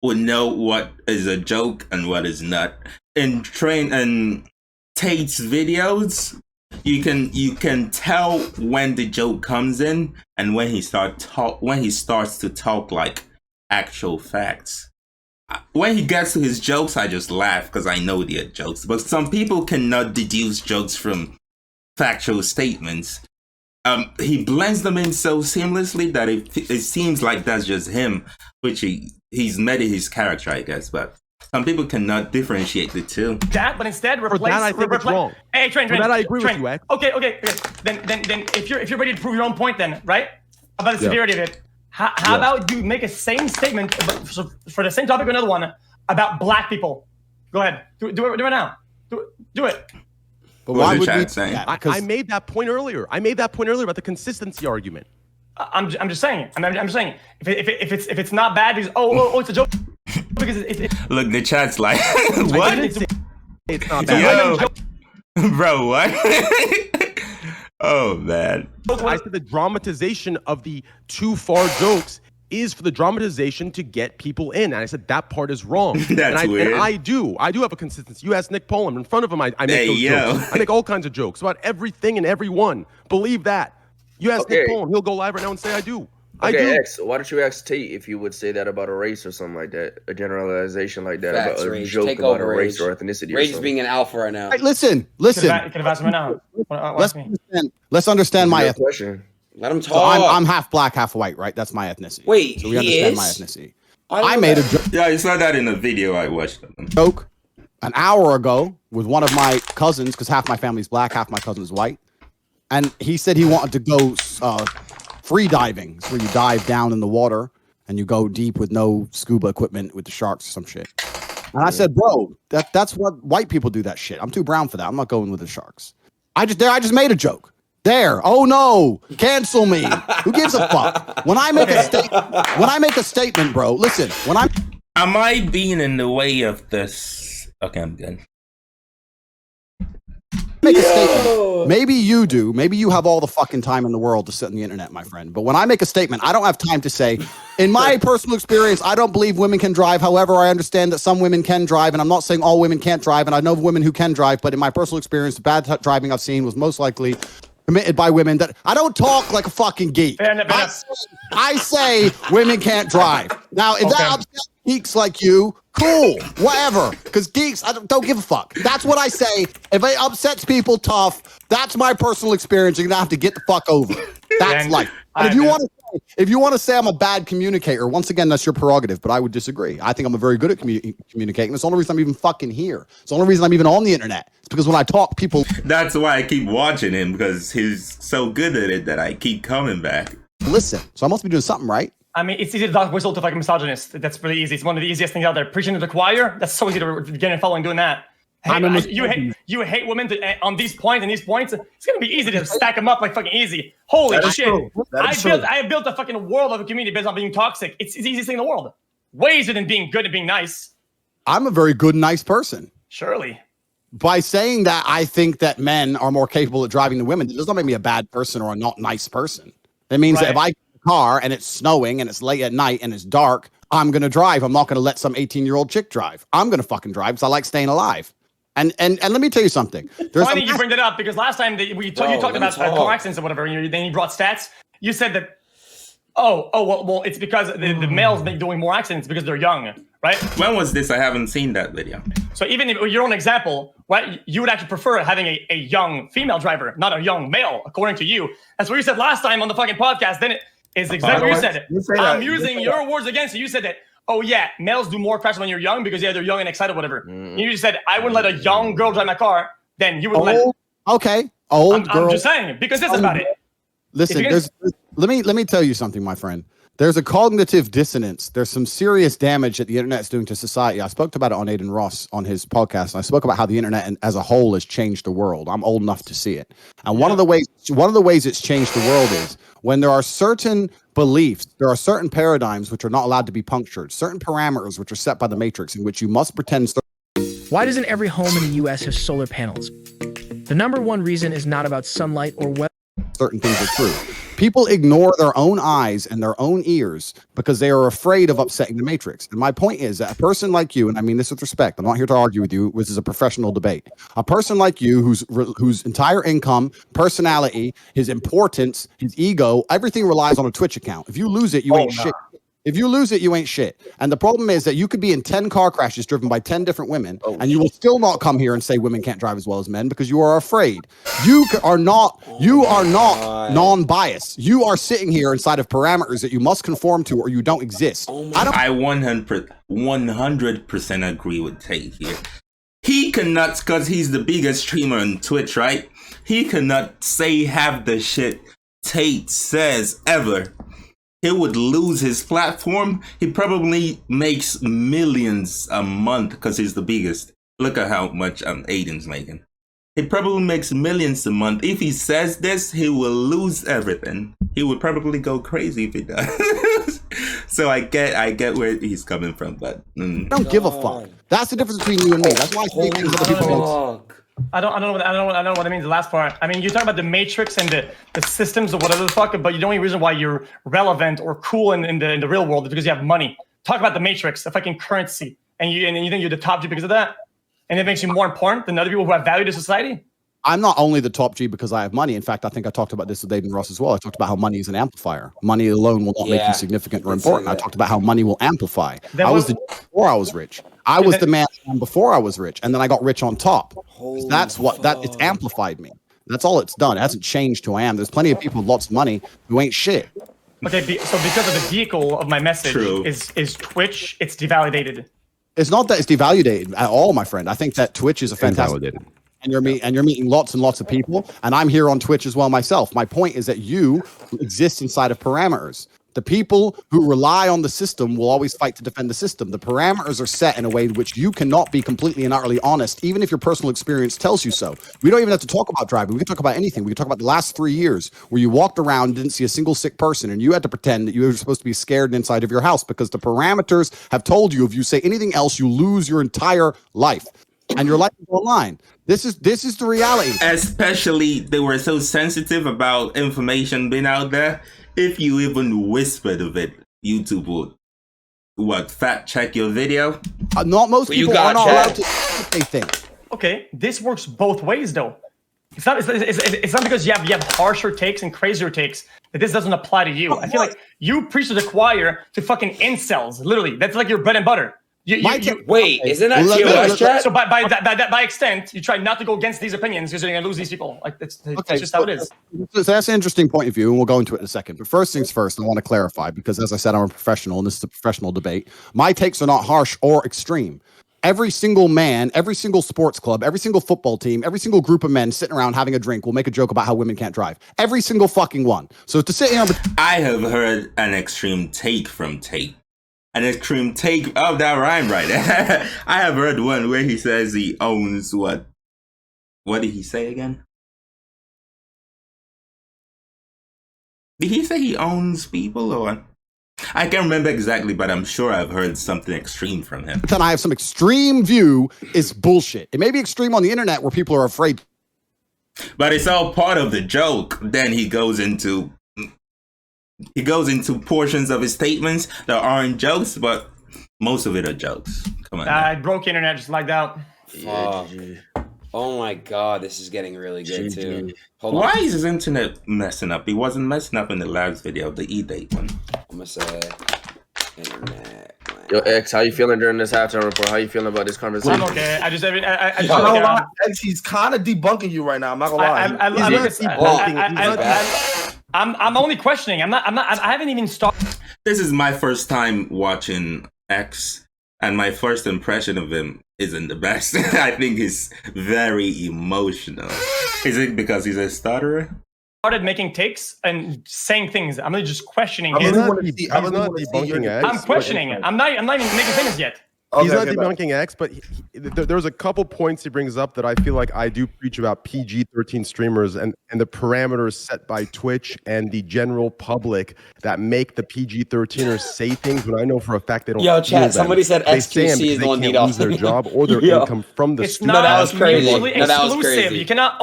would know what is a joke and what is not. In Tate's videos, you can tell when the joke comes in and when he starts to talk like actual facts. When he gets to his jokes, I just laugh because I know they're jokes. But some people cannot deduce jokes from factual statements. He blends them in so seamlessly that it seems like that's just him, which he's made it his character, I guess. But some people cannot differentiate the two. But instead replace. For that, I think it's wrong. Hey, Train. For that, I agree with you, X. Okay. Then if you're ready to prove your own point, then right about the severity of it, how about you make a same statement for the same topic or another one about black people? Go ahead, do it now. Do it. But why would we say? I made that point earlier. About the consistency argument. I'm just saying. I'm just saying. If it's not bad, because it's a joke. Because Look, the chat's like, what? It's not bad. Yo, bro, what? Oh man. I said the dramatization of the too far jokes is for the dramatization to get people in. And I said, that part is wrong. That's weird. And I do have a consistency. You ask Nick Poland, in front of him, I make those jokes. I make all kinds of jokes about everything and everyone. Believe that. You ask Nick Poland, he'll go live right now and say, I do. Okay, X, why don't you ask Tate if you would say that about a race or something like that? A generalization like that about a joke about a race or ethnicity. Rage is being an alpha right now. Hey, listen. You could have asked me now. Let's understand my ethnicity. Let him talk. So I'm half black, half white, right? That's my ethnicity. Wait, so we understand my ethnicity. I made a joke. Yeah, I saw that in a video I watched. Joke an hour ago with one of my cousins, because half my family's black, half my cousin is white, and he said he wanted to go free diving. It's where you dive down in the water and you go deep with no scuba equipment with the sharks or some shit. And I said, bro, that's what white people do that shit. I'm too brown for that. I'm not going with the sharks. I just made a joke. There. Oh no, cancel me. Who gives a fuck? When I make a statement, bro, listen, am I being in the way of this? Okay, I'm good. Make a statement. Maybe you do. Maybe you have all the fucking time in the world to sit on the internet, my friend. But when I make a statement, I don't have time to say, in my personal experience, I don't believe women can drive. However, I understand that some women can drive, and I'm not saying all women can't drive, and I know women who can drive, but in my personal experience, the bad driving I've seen was most likely committed by women that I don't talk like a fucking geek. I say women can't drive. Now, if that upsets geeks like you, cool, whatever. Because geeks, I don't give a fuck. That's what I say. If it upsets people, tough. That's my personal experience. You're gonna have to get the fuck over it. That's life. And if you want to say I'm a bad communicator, once again, that's your prerogative. But I would disagree. I think I'm very good at communicating. That's the only reason I'm even fucking here. It's the only reason I'm even on the internet. It's because when I talk, people. That's why I keep watching him, because he's so good at it that I keep coming back. Listen, so I must be doing something right. I mean, it's easy to dog whistle to like a misogynist. That's pretty easy. It's one of the easiest things out there. Preaching to the choir. That's so easy to get a following doing that. Hey, you hate women on these points and these points. It's gonna be easy to stack them up like fucking easy. Holy shit! I built a fucking world of a community based on being toxic. It's the easiest thing in the world. Way easier than being good and being nice. I'm a very good, nice person. Surely. By saying that, I think that men are more capable of driving than women. It does not make me a bad person or a not nice person. That means that if I get in a car and it's snowing and it's late at night and it's dark, I'm gonna drive. I'm not gonna let some 18-year-old chick drive. I'm gonna fucking drive because I like staying alive. And let me tell you something. Funny you bring that up, because last time you talked about car accidents or whatever, and then you brought stats. You said that, well, it's because the males make doing more accidents because they're young, right? When was this? I haven't seen that video. So even if your own example, right, you would actually prefer having a young female driver, not a young male, according to you. That's what you said last time on the fucking podcast. Then it is exactly what you said. I'm using your words against you. You said that. Oh yeah, males do more crashes when you're young because they're young and excited, whatever. You just said I wouldn't let a young girl drive my car. Then you would let. Okay, old girl. I'm just saying, because this is about it. Listen, let me tell you something, my friend. There's a cognitive dissonance. There's some serious damage that the internet's doing to society. I spoke about it on Adin Ross on his podcast. And I spoke about how the internet as a whole has changed the world. I'm old enough to see it. And one of the ways it's changed the world is when there are certain beliefs, there are certain paradigms which are not allowed to be punctured, certain parameters which are set by the matrix in which you must pretend. Why doesn't every home in the U.S. have solar panels? The number one reason is not about sunlight or weather. Certain things are true. People ignore their own eyes and their own ears because they are afraid of upsetting the matrix. And my point is that a person like you, and I mean this with respect, I'm not here to argue with you, this is a professional debate. A person like you whose entire income, personality, his importance, his ego, everything relies on a Twitch account. If you lose it, you ain't shit. If you lose it, you ain't shit. And the problem is that you could be in 10 car crashes driven by 10 different women, and you will still not come here and say women can't drive as well as men because you are afraid. You are not non-biased. You are sitting here inside of parameters that you must conform to or you don't exist. I 100% agree with Tate here. He cannot, because he's the biggest streamer on Twitch, right? He cannot say half the shit Tate says ever. He would lose his platform. He probably makes millions a month because he's the biggest. Look at how much Adin's making. He probably makes millions a month. If he says this, he will lose everything. He would probably go crazy if he does. So I get where he's coming from, but I don't give a fuck. That's the difference between you and me. That's why I say things other people don't. I don't know what it means. The last part. I mean, you're talking about the matrix and the systems or whatever the fuck. But the only reason why you're relevant or cool in the real world is because you have money. Talk about the matrix, the fucking currency, and you think you're the top G because of that, and it makes you more important than other people who have value to society. I'm not only the top G because I have money. In fact, I think I talked about this with David Ross as well. I talked about how money is an amplifier. Money alone will not make you significant or important. I talked about how money will amplify. I was the G before I was rich. I was the man before I was rich, and then I got rich on top. That's what it's amplified me. That's all it's done. It hasn't changed who I am. There's plenty of people with lots of money who ain't shit. Okay, so because of the vehicle of my message is Twitch, it's devalidated. It's not that it's devalidated at all, my friend. I think that Twitch is a fantastic. And you're meeting lots and lots of people, and I'm here on Twitch as well myself. My point is that you exist inside of parameters. The people who rely on the system will always fight to defend the system. The parameters are set in a way in which you cannot be completely and utterly honest, even if your personal experience tells you so. We don't even have to talk about driving. We can talk about anything. We can talk about the last 3 years where you walked around and didn't see a single sick person, and you had to pretend that you were supposed to be scared inside of your house because the parameters have told you if you say anything else, you lose your entire life. And your life is online. This is the reality. Especially, they were so sensitive about information being out there. If you even whispered of it, YouTube would fact check your video. Not most people are not allowed to say what they think. Okay, this works both ways though. It's not because you have harsher takes and crazier takes that this doesn't apply to you. I feel like you preach to the choir to fucking incels. Literally, that's like your bread and butter. Wait, isn't that TOS chat? So by extent, you try not to go against these opinions because you're going to lose these people. Like that's just how it is. So that's an interesting point of view, and we'll go into it in a second. But first things first, I want to clarify because, as I said, I'm a professional, and this is a professional debate. My takes are not harsh or extreme. Every single man, every single sports club, every single football team, every single group of men sitting around having a drink will make a joke about how women can't drive. Every single fucking one. So to sit here, I have heard an extreme take from Tate. An extreme take of that rhyme right there. I have heard one where he says he owns what? What did he say again? Did he say he owns people or? I can't remember exactly, but I'm sure I've heard something extreme from him. Then I have some extreme view is bullshit. It may be extreme on the internet where people are afraid. But it's all part of the joke. Then he goes into portions of his statements that aren't jokes, but most of it are jokes. Come on. I broke internet just like that. Oh my god, this is getting really good too. Hold on. Why is his internet messing up? He wasn't messing up in the last video, the E-Date one. I'm gonna say internet. Yo, X, how you feeling during this halftime report? How you feeling about this conversation? I'm okay. He's kind of debunking you right now. I'm not gonna lie. I'm only questioning. I haven't even started. This is my first time watching X, and my first impression of him isn't the best. I think he's very emotional. Is it because he's a stutterer? Started making takes and saying things. I'm really just questioning him. I'm not debunking X. I'm questioning it. I'm not even making statements yet. He's not debunking X, but there's a couple points he brings up that I feel like I do preach about PG-13 streamers and the parameters set by Twitch and the general public that make the PG-13ers say things when I know for a fact they don't. Yo, chat. Somebody said XQC is going to need lose their job or their income from the stream. No, that was crazy. That was crazy. You cannot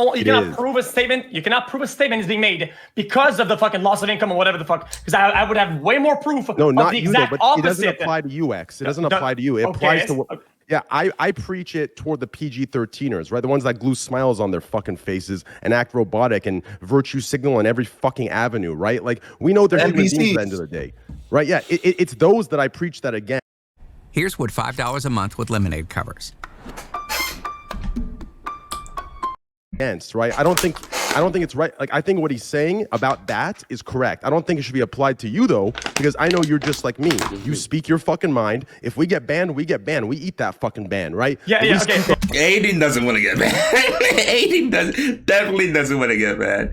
prove a statement. You cannot prove a statement is being made because of the fucking loss of income or whatever the fuck. Because I would have way more proof. No, not the you though. But opposite. it doesn't apply to you, X. It doesn't apply to you. It applies to. Yeah, I preach it toward the PG-13ers, right? The ones that glue smiles on their fucking faces and act robotic and virtue signal on every fucking avenue, right? Like, we know they're human beings at the end of the day, right? Yeah, it's those that I preach that again. Here's what $5 a month with Lemonade covers. Right? I don't think it's right. Like, I think what he's saying about that is correct. I don't think it should be applied to you though, because I know you're just like me. You speak your fucking mind. If we get banned, we get banned. We eat that fucking ban, right? Yeah, okay. Adin doesn't want to get banned. Adin definitely doesn't want to get banned.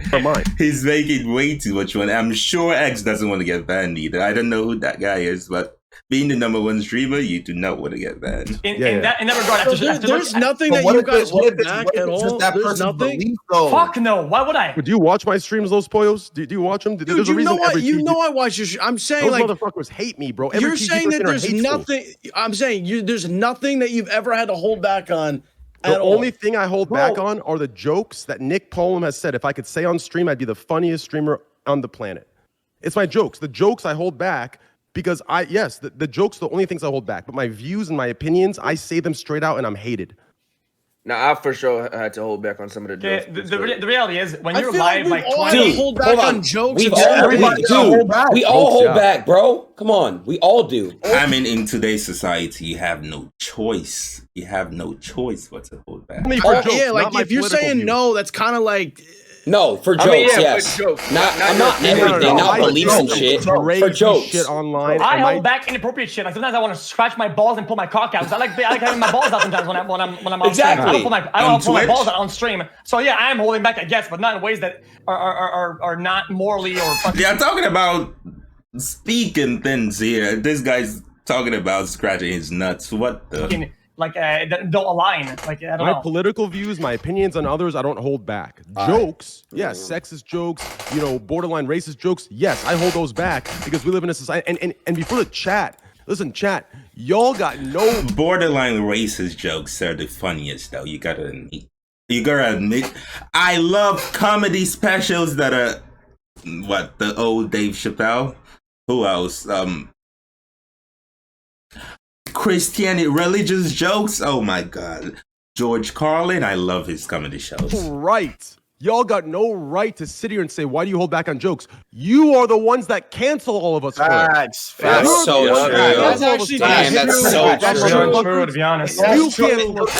He's making way too much money. I'm sure X doesn't want to get banned either. I don't know who that guy is, but being the #1 streamer, you do not want to get banned. In that regard, there's nothing that you guys hold back at all. There's nothing. Fuck no. Why would I? Do you watch my streams, Los Pollos? Do you watch them? Dude, you know I watch your. I'm saying those like motherfuckers hate me, bro. You're saying that there's nothing. I'm saying there's nothing that you've ever had to hold back on The only thing I hold back on are the jokes that Nick Poland has said. If I could say on stream, I'd be the funniest streamer on the planet. It's my jokes. The jokes I hold back because the jokes are the only things I hold back. But my views and my opinions, I say them straight out and I'm hated. Now, I for sure had to hold back on some of the jokes. The reality is, when you're live, like, 20... hold back on jokes. We all hold back, bro. Come on. We all do. I mean, in today's society, you have no choice. You have no choice but to hold back. Yeah, like, if you're saying no, that's kind of like... No, for jokes, yes. For jokes. Not everything, not beliefs and shit. For jokes. Shit online. I hold back inappropriate shit. Like sometimes I want to scratch my balls and pull my cock out. I like having my balls out sometimes when I'm on stream. I don't pull my balls out on stream. So yeah, I am holding back, I guess, but not in ways that are not morally or. Yeah, talking about speaking things here. This guy's talking about scratching his nuts. What the? Don't align. Like, I don't know. My political views, my opinions on others, I don't hold back. Jokes, yes, sexist jokes, borderline racist jokes, yes, I hold those back because we live in a society. And before the chat, listen, chat, y'all got no borderline racist jokes are the funniest though. You gotta admit. I love comedy specials that are the old Dave Chappelle. Who else? Christianity, religious jokes. Oh my God. George Carlin, I love his comedy shows. Right. Y'all got no right to sit here and say, why do you hold back on jokes? You are the ones that cancel all of us. Facts. That's so true. That's actually that's so true, to be honest. You can't look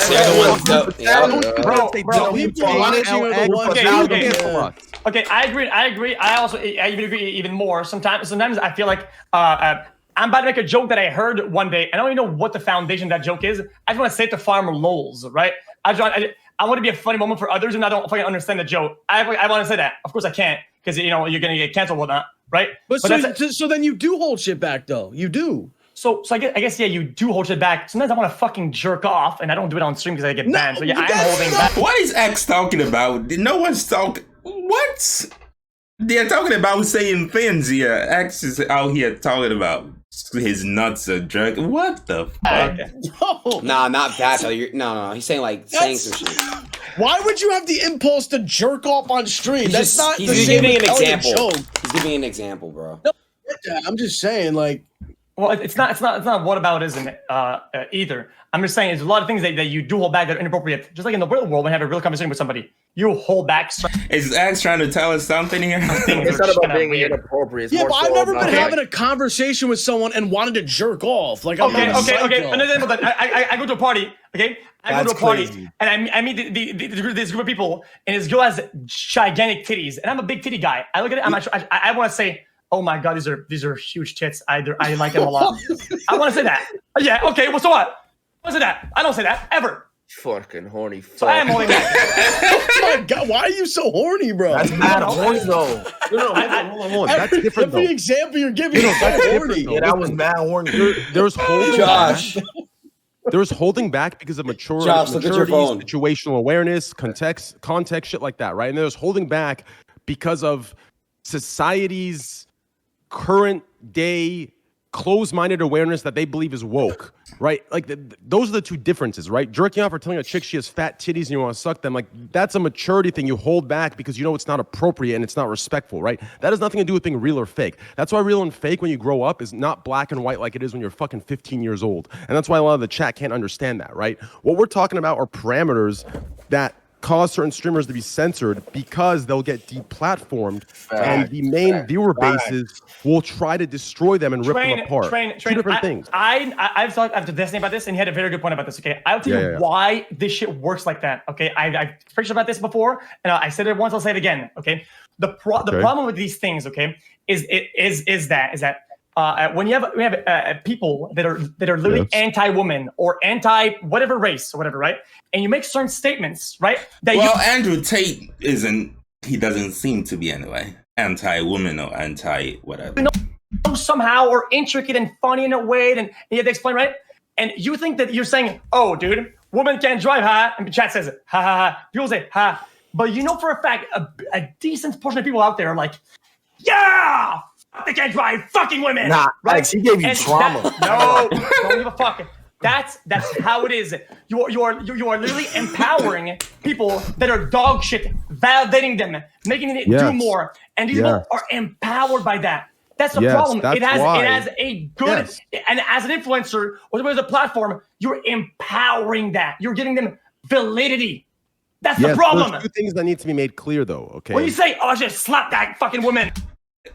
Okay, I agree. I even agree even more. Sometimes I feel like I'm about to make a joke that I heard one day, and I don't even know what the foundation of that joke is. I just want to say it to Farmer Lols, right? I want to be a funny moment for others, and I don't fucking understand the joke. I want to say that. Of course I can't, because you're gonna get canceled or whatnot, right? But so then you do hold shit back, though. You do. So I guess yeah, you do hold shit back. Sometimes I want to fucking jerk off, and I don't do it on stream because I get banned. So yeah, I'm holding back. What is X talking about? No one's talking. What? They're talking about saying things here. X is out here talking about his nuts are jerk. What the fuck? No. Nah, not that. No. He's saying saying some shit. Why would you have the impulse to jerk off on stream? He's giving an example. He's giving an example, bro. No, I'm just saying, well, it's not whataboutism either. I'm just saying, there's a lot of things that you do hold back that are inappropriate. Just like in the real world, when you have a real conversation with somebody, you hold back. Is X trying to tell us something here? It's not about being inappropriate. Yeah, but I've never been having a conversation with someone and wanted to jerk off. Like, okay. An example that I go to a party. Okay, I go to a party and I meet this group of people, and this girl has gigantic titties, and I'm a big titty guy. I look at it, I want to say, oh my God, these are huge tits. I like them a lot. I want to say that. Yeah, okay. Well, so what? I don't say that. I don't say that ever. Fucking horny. So I am holding back. Oh my God, why are you so horny, bro? That's mad horny though. No, hold on. That's different though. Every example you're giving is so horny. Yeah, that was mad horny. There's holding Josh. There's holding back because of maturity, situational awareness, context, shit like that, right? And there's holding back because of society's current day closed-minded awareness that they believe is woke, right? Like those are the two differences, right? Jerking off or telling a chick she has fat titties and you want to suck them, like that's a maturity thing. You hold back because you know it's not appropriate and it's not respectful, right? That has nothing to do with being real or fake. That's why real and fake when you grow up is not black and white like it is when you're fucking 15 years old. And that's why a lot of the chat can't understand that, right? What we're talking about are parameters that cause certain streamers to be censored because they'll get deplatformed and the main viewer bases will try to destroy them and rip them apart. Two different things. I've talked to Destiny about this, and he had a very good point about this. Okay, I'll tell you why this shit works like that. Okay, I've preached about this before, and I said it once. I'll say it again. Okay, the problem with these things, okay, is that when you have people that are literally anti-woman or anti-whatever race or whatever, right? And you make certain statements, right? Andrew Tate he doesn't seem to be anyway. Anti-woman or anti-whatever. Somehow or intricate and funny in a way, and you have to explain, right? And you think that you're saying, oh, dude, woman can't drive, ha? And the chat says it, ha, ha, ha. People say, ha. But you know for a fact, a decent portion of people out there are like, yeah! They can't drive fucking women. Nah, right? He gave you trauma. No, don't give a fuck. That's how it is. You are literally empowering people that are dog shit, validating them, making it do more, and these people are empowered by that. That's the problem. It has a good and as an influencer or as a platform, you're empowering that. You're giving them validity. That's the problem. There's two things that need to be made clear, though. Okay. When you say, "Oh, I should slap that fucking woman,"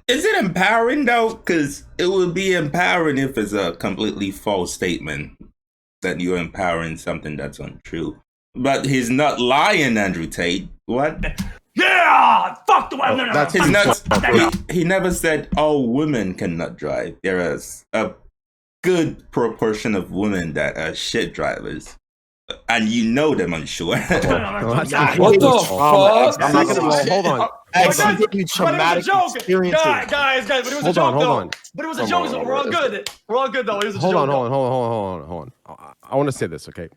is it empowering though? Because it would be empowering if it's a completely false statement that you're empowering something that's untrue. But he's not lying, Andrew Tate. What? Yeah, fuck the women. He never said all women cannot drive. There is a good proportion of women that are shit drivers. And you know them, I'm sure. What the fuck? I'm not gonna hold on. Traumatic experiences. Guys, but it was a joke, though. But it was a joke, so we're all good. We're all good, though. It was a joke. Hold on. I want to say this, okay?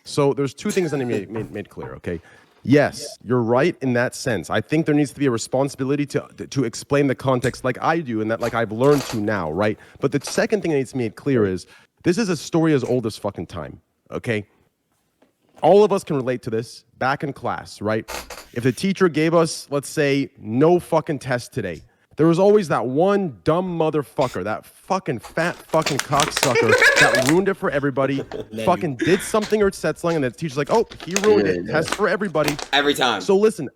So there's two things that need to be made clear, okay? Yes, you're right in that sense. I think there needs to be a responsibility to explain the context like I do and that like I've learned to now, right? But the second thing that needs to be made clear is this is a story as old as fucking time, okay? All of us can relate to this back in class, right? If the teacher gave us, let's say, no fucking test today, there was always that one dumb motherfucker, that fucking fat fucking cocksucker that ruined it for everybody, fucking did something or said something, and the teacher's like, oh, he ruined it. Test for everybody. Every time. So listen,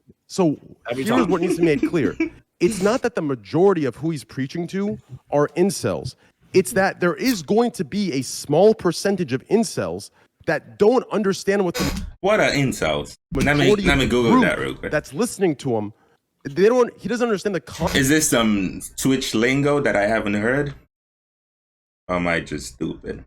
here's what needs to be made clear. It's not that the majority of who he's preaching to are incels. It's that there is going to be a small percentage of incels that don't understand what are incels? Let me Google that real quick. That's listening to him. He doesn't understand the concept. Is this some Twitch lingo that I haven't heard? Or am I just stupid?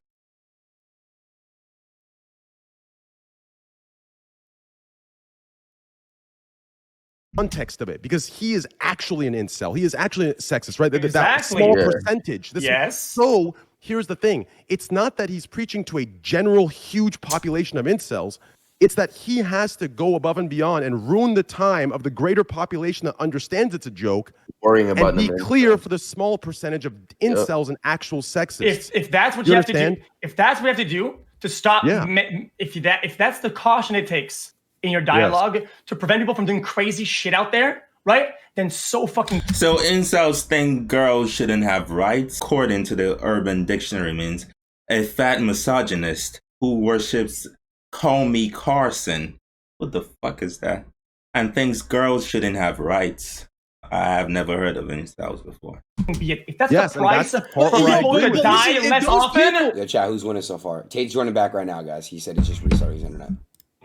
Context of it, because he is actually an incel. He is actually a sexist, right? That small percentage. So here's the thing. It's not that he's preaching to a general huge population of incels. It's that he has to go above and beyond and ruin the time of the greater population that understands it's a joke. Worrying about and be clear for the small percentage of incels and actual sexists. If that's what you have to do, if that's what you have to do to stop, if that's the caution it takes in your dialogue to prevent people from doing crazy shit out there, right? Then so incels think girls shouldn't have rights. According to the Urban Dictionary, means a fat misogynist who worships Call Me Carson. What the fuck is that? And thinks girls shouldn't have rights. I have never heard of incels before. If that's the price for people to die less often. Yo, chat, who's winning so far? Tate's running back right now, guys. He said he just restarted his internet.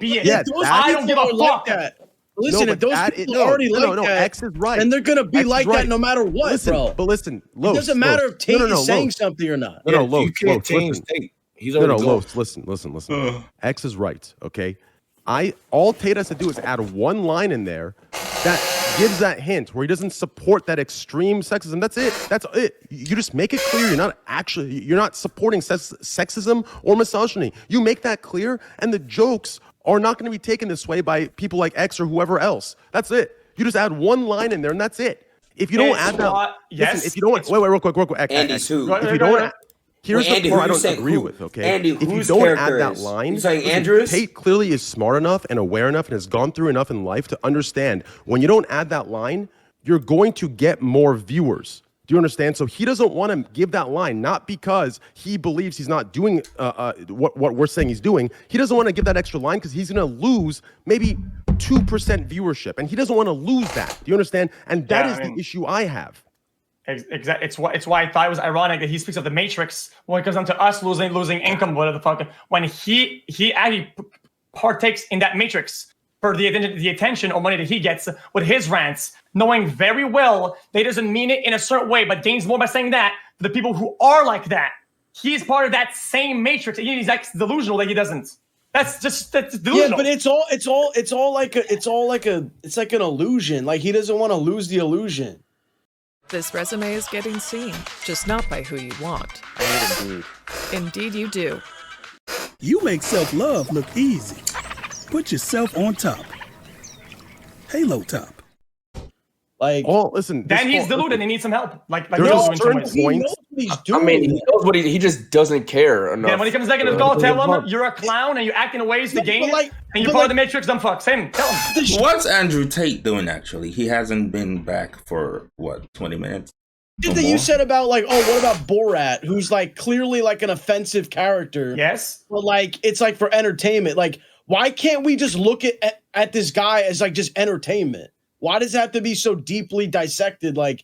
I don't give a fuck. Listen, if those people are already like that, X is right. and they're gonna be like that no matter what, bro. But listen, it doesn't matter if Tate is saying something or not. You can't change Tate. Listen. X is right, okay? All Tate has to do is add one line in there that gives that hint where he doesn't support that extreme sexism. That's it. You just make it clear you're not supporting sexism or misogyny. You make that clear, and the jokes are not going to be taken this way by people like X or whoever else. That's it. You just add one line in there, and that's it. If you don't add that, listen, if you don't, wait, real quick. Andy's who? If you don't. Here's the part I don't agree with, okay? Andy, if you don't add that line, you're saying Andrews? Tate clearly is smart enough and aware enough and has gone through enough in life to understand when you don't add that line, you're going to get more viewers. Do you understand? So he doesn't want to give that line, not because he believes he's not doing what we're saying he's doing. He doesn't want to give that extra line because he's going to lose maybe 2% viewership, and he doesn't want to lose that. Do you understand? And that is the issue I have. Exactly. It's why I thought it was ironic that he speaks of the Matrix when it comes down to us losing income, whatever the fuck. When he actually partakes in that Matrix for the attention or money that he gets with his rants, knowing very well that he doesn't mean it in a certain way, but gains more by saying that for the people who are like that. He's part of that same Matrix. He's like delusional that he doesn't. That's delusional. Yeah, but it's like an illusion. Like he doesn't want to lose the illusion. This resume is getting seen, just not by who you want. Indeed you do. You make self-love look easy. Put yourself on top. Halo Top. Like, oh, listen. Then he's deluded and he needs some help. Like there's a certain point. I mean, he knows what he just doesn't care enough. Then when he comes back in his call, tell him you're a clown and you're acting in ways to gain it, and you're part of the Matrix. Dumb fuck. Same. Tell him. What's Andrew Tate doing? Actually, he hasn't been back for what 20 minutes. That you said about like, oh, what about Borat, who's like clearly like an offensive character? Yes, but like it's like for entertainment. Like, why can't we just look at this guy as like just entertainment? Why does it have to be so deeply dissected? Like,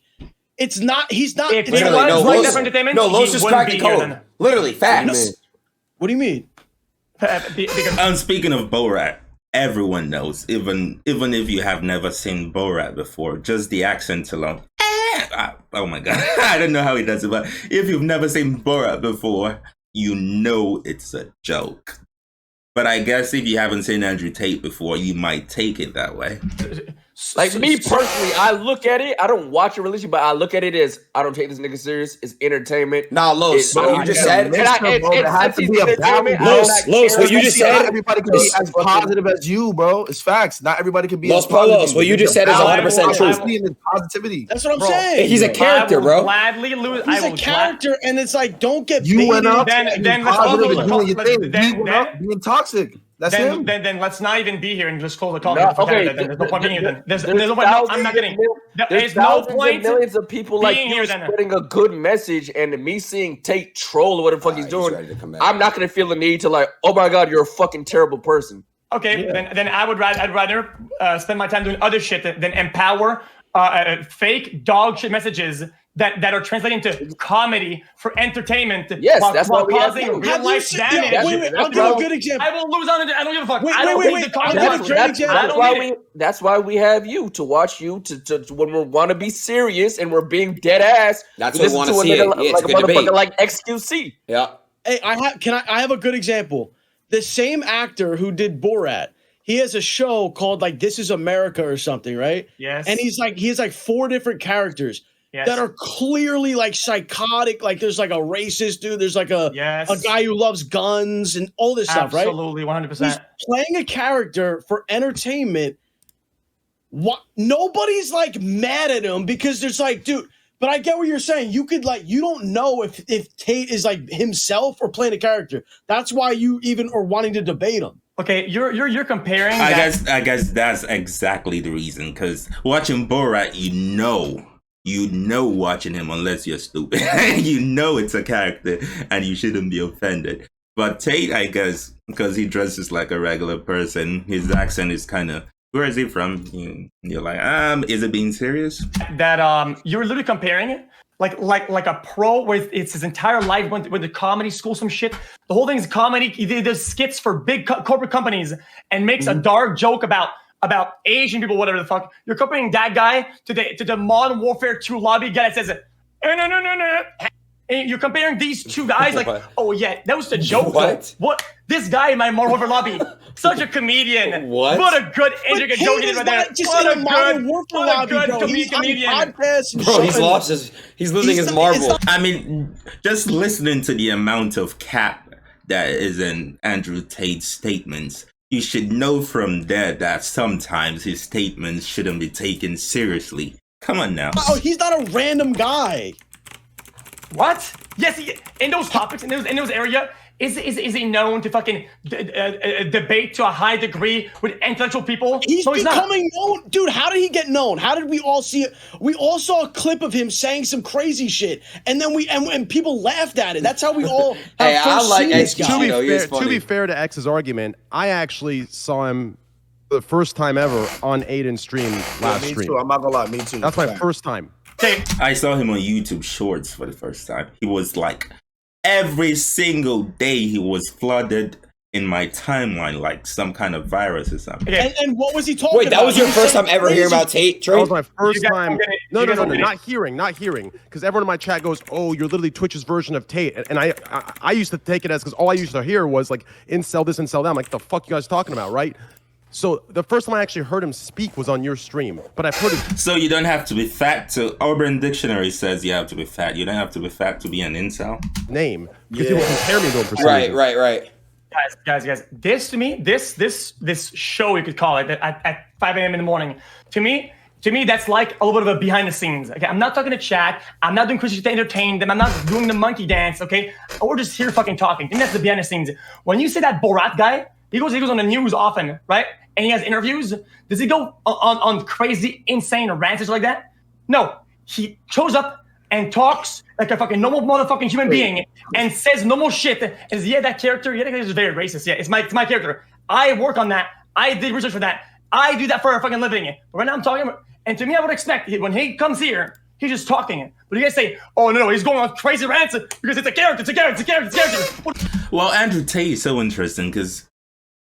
it's not. He's not. If it was like that for entertainment, Los just cracked the code. Literally, facts. What do you mean? Speaking of Borat, everyone knows, even if you have never seen Borat before, just the accent alone. Oh my god, I don't know how he does it, but if you've never seen Borat before, you know it's a joke. But I guess if you haven't seen Andrew Tate before, you might take it that way. Like me personally, I look at it. I don't watch it religiously, but I look at it as I don't take this nigga serious. It's entertainment. Nah, Los, you just said it has to be a balance. Los, what you just said. Not everybody can be as positive as you, bro. It's facts. Not everybody can be Los as positive. Polos, what you just said is 100% true. Positivity. That's what I'm saying. He's a character, bro. Gladly lose. He's a character, and it's like, don't get you went up. Then positive and doing your thing. Being toxic. That's him. Then let's not even be here and just close the call. No, okay. There's no point being here. Then there's no point. No, I'm not kidding. There's no point. Millions of people like you spreading a good message, and me seeing Tate troll or what the fuck he's doing. I'm not gonna feel the need to like, oh my god, you're a fucking terrible person. Okay, then I'd rather spend my time doing other shit than empower fake dog shit messages that are translating to comedy for entertainment. Yes, that's while why we causing real life damage. I'll give a good example. I will lose on it. I don't give a fuck. That's why we have you to watch you to when we want to be serious and we're being dead ass. That's what we want to see. Like a motherfucker like XQC. Yeah. Hey, I have a good example. The same actor who did Borat, he has a show called like This Is America or something, right? Yes. And he has like 4 different characters that are clearly like psychotic. Like there's like a racist dude. There's like a guy who loves guns and all this stuff, right? Absolutely, 100%. He's playing a character for entertainment. What? Nobody's like mad at him because there's like, dude. But I get what you're saying. You could like, you don't know if Tate is like himself or playing a character. That's why you even are wanting to debate him. Okay, you're comparing. I guess that's exactly the reason. Because watching Borat, you know watching him unless you're stupid. You know it's a character and you shouldn't be offended. But Tate, I guess, because he dresses like a regular person, his accent is kind of. Where is he from? You're like, is it being serious? That you're literally comparing like a pro where it's his entire life went to comedy school, some shit. The whole thing's comedy. He does skits for big corporate companies and makes a dark joke about Asian people, whatever the fuck. You're comparing that guy to the Modern Warfare 2 lobby guy that says it. No. And you're comparing these two guys like, oh yeah, that was the joke. What? This guy in my Modern Warfare lobby, such a comedian. What? What a good intricate joke he did right there. What a good comedian. Bro, he's losing his marble. I mean, just listening to the amount of cap that is in Andrew Tate's statements, you should know from there that sometimes his statements shouldn't be taken seriously. Come on now. Oh, he's not a random guy. What? Yes, in those topics, in those area, is he known to fucking debate to a high degree with intellectual people? He's becoming known. Dude, how did he get known? How did we all see it? We all saw a clip of him saying some crazy shit, and then and people laughed at it. That's how we all have first seen this guy. To be fair to X's argument, I actually saw him the first time ever on Adin's stream last stream. Me too. I'm not gonna lie, me too. That's my first time. I saw him on YouTube Shorts for the first time. He was like, every single day he was flooded in my timeline like some kind of virus or something. And what was he talking about? Wait, that was your first time ever hearing about Tate, Trey? That was my first time. No, not hearing. Because everyone in my chat goes, oh, you're literally Twitch's version of Tate. And I used to take it as, because all I used to hear was like, incel this, incel that. I'm like, the fuck you guys talking about, right? So the first time I actually heard him speak was on your stream, but I've heard him. So you don't have to be fat to. Urban Dictionary says you have to be fat. You don't have to be fat to be an incel. Name. Because people compare me to him for some reason. Right. Guys. This to me, this show you could call it at 5 a.m. in the morning. To me, To me, that's like a little bit of a behind the scenes. Okay, I'm not talking to chat. I'm not doing Christian to entertain them. I'm not doing the monkey dance. Okay, we're just here fucking talking. And that's the behind the scenes. When you say that Borat guy, he goes on the news often, right? And he has interviews. Does he go on crazy, insane rants like that? No, he shows up and talks like a fucking normal motherfucking human being and says normal shit. And says, that character is very racist. Yeah, it's my character. I work on that. I did research for that. I do that for a fucking living. But right now I'm talking about. And to me, I would expect when he comes here, he's just talking. But you guys say, oh, no, he's going on crazy rants because it's a character. Well, Andrew Tate is so interesting because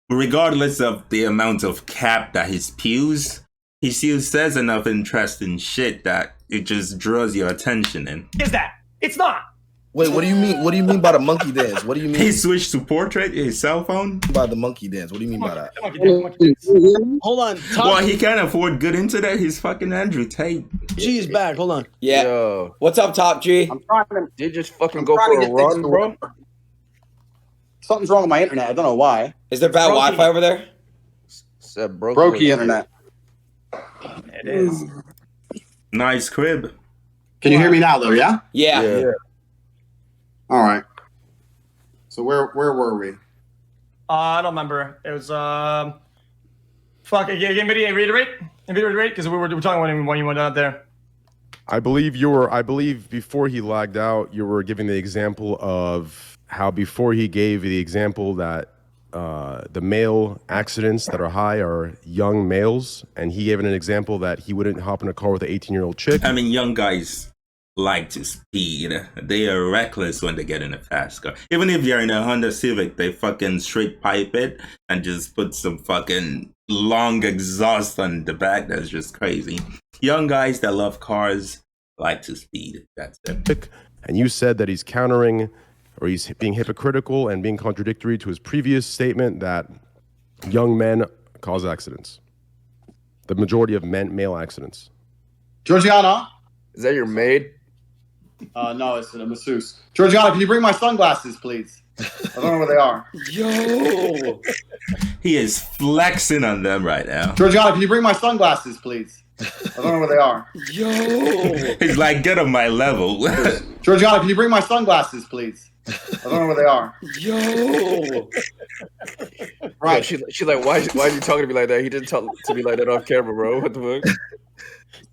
regardless of the amount of cap that he spews, he still says enough interesting shit that it just draws your attention in. Is that? It's not. Wait, what do you mean? What do you mean by the monkey dance? What do you mean? He switched to portrait in his cell phone? By the monkey dance. What do you mean by that? Hold on. Well, he can't afford good internet. He's fucking Andrew Tate. G's back. Hold on. Yeah. Yo. What's up, Top G? I'm trying to. Did just fucking go for a run, bro? Something's wrong with my internet. I don't know why. Is there bad Wi-Fi over there? Brokey internet. It is. Nice crib. Can you hear me now, though? Yeah. Yeah. All right. So where were we? I don't remember. It was fuck. Again, reiterate, because we were talking when you went out there. I believe before he lagged out, you were giving the example of how before he gave the example that the male accidents that are high are young males, and he gave an example that he wouldn't hop in a car with an 18-year-old chick. I mean, young guys like to speed. They are reckless when they get in a fast car. Even if you're in a Honda Civic, they fucking straight pipe it and just put some fucking long exhaust on the back. That's just crazy. Young guys that love cars like to speed. That's it. And you said that he's countering, or he's being hypocritical and being contradictory to his previous statement that young men cause accidents. The majority of male accidents. Georgiana? Is that your maid? No, it's a masseuse. Georgiana, can you bring my sunglasses, please? I don't know where they are. Yo! He is flexing on them right now. Georgiana, can you bring my sunglasses, please? I don't know where they are. Yo! He's like, get on my level. Georgiana, can you bring my sunglasses, please? I don't know where they are. Yo! Right. Yeah, she like, why are you talking to me like that? He didn't talk to me like that off camera, bro. What the fuck?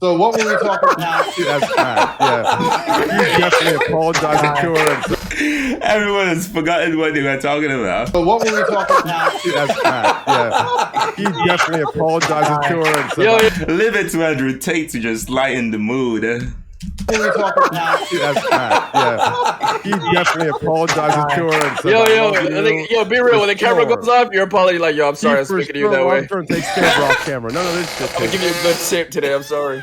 So what were we talking about? That's bad. Yeah. He's definitely apologizing to her. Everyone has forgotten what they were talking about. So what were we talking about? That's bad. Yeah. He's definitely apologizing to her. And Leave it to Andrew Tate to just lighten the mood. What were we talking about? That's bad. Yeah. He's definitely apologizing to her. And yo, be real. When the camera goes off, your apology like, yo, I'm sorry, I'm speaking to you that way. Takes camera off camera. None of this shit. I'm gonna give you a good tip today. I'm sorry.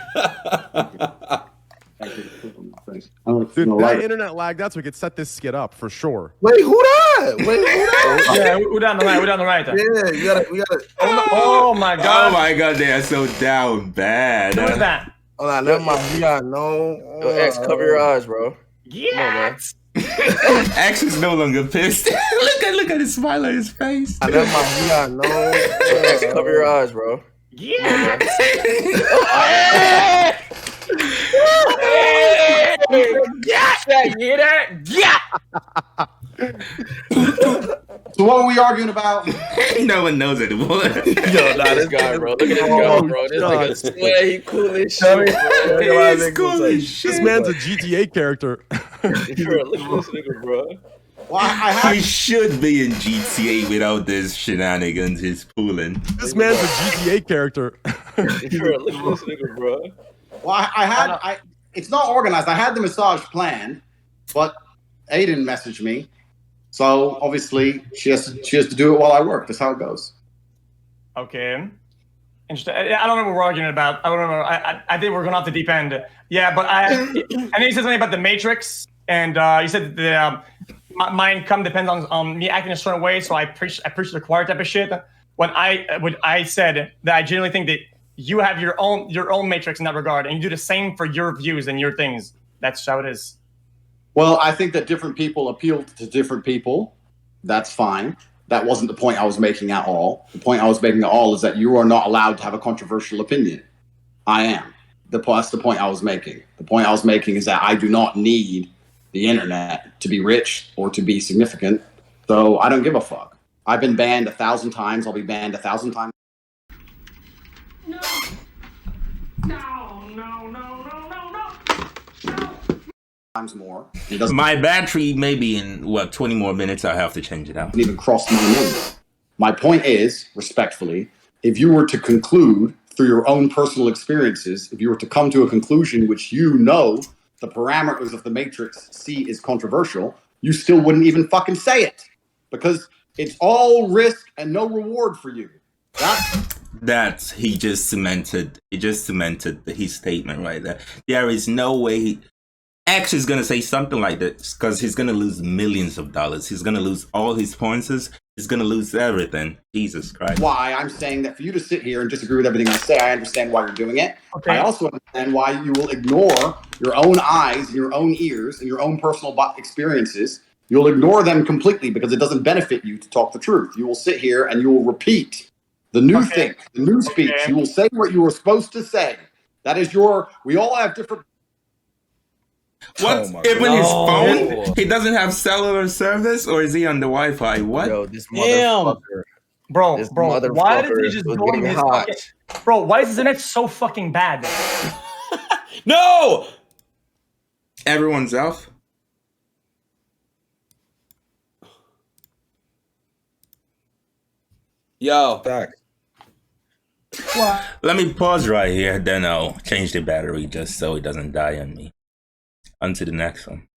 Dude, that internet lag, that's what could set this skit up for sure. Wait, who that? Yeah, we're down the right. Yeah, we gotta. Oh my god. Oh my god, they are so down bad. What is that? Hold on, never mind. We gotta know. Yo, X, cover your eyes, bro. Yes. X is no longer pissed. look at his smile on his face. Never mind. We gotta know. Yo, X, cover your eyes, bro. Yes. So what were we arguing about? No one knows anymore. Yo, nah, this guy, bro. Look at this guy, bro. This nigga swear he cool as shit, bro. He's cool as shit. This man's a GTA character. Bro, look at this nigga, bro. Well, he should be in GTA without this shenanigans he's pulling. This man's a GTA character. Bro, look at this nigga, bro. Well, it's not organized. I had the massage planned, but Adin messaged me. So obviously she has to do it while I work. That's how it goes. Okay. Interesting. I don't know what we're arguing about. I don't know. I think we're going off the deep end. Yeah, but I think you said something about the Matrix, and you said that my income depends on me acting a certain way. So I preach the choir type of shit. When I said that I genuinely think that you have your own Matrix in that regard, and you do the same for your views and your things. That's how it is. Well, I think that different people appeal to different people. That's fine. That wasn't the point I was making at all. The point I was making at all is that you are not allowed to have a controversial opinion. I am. That's the point I was making. The point I was making is that I do not need the internet to be rich or to be significant. So I don't give a fuck. I've been banned 1,000 times. I'll be banned 1,000 times. Times more. My battery maybe in 20 more minutes. I'll have to change it out. Even cross my mind. My point is, respectfully, if you were to conclude through your own personal experiences, if you were to come to a conclusion which you know the parameters of the Matrix see is controversial, you still wouldn't even fucking say it because it's all risk and no reward for you. He just cemented his statement right there. There is no way X is gonna say something like this because he's gonna lose millions of dollars. He's gonna lose all his points. He's gonna lose everything. Jesus Christ. Why I'm saying that for you to sit here and disagree with everything I say, I understand why you're doing it. Okay. I also understand why you will ignore your own eyes, your own ears, and your own personal experiences. You'll ignore them completely because it doesn't benefit you to talk the truth. You will sit here and you will repeat the new thing, the new speech. You will say what you were supposed to say. That is we all have different. What if in his phone he doesn't have cellular service, or is he on the Wi-Fi? What? Yo, this motherfucker. Bro, why did he just go on his fucking... Bro, why is his internet so fucking bad? No! Everyone's off. Yo. Back. What? Let me pause right here, then I'll change the battery just so it doesn't die on me. On to the next one.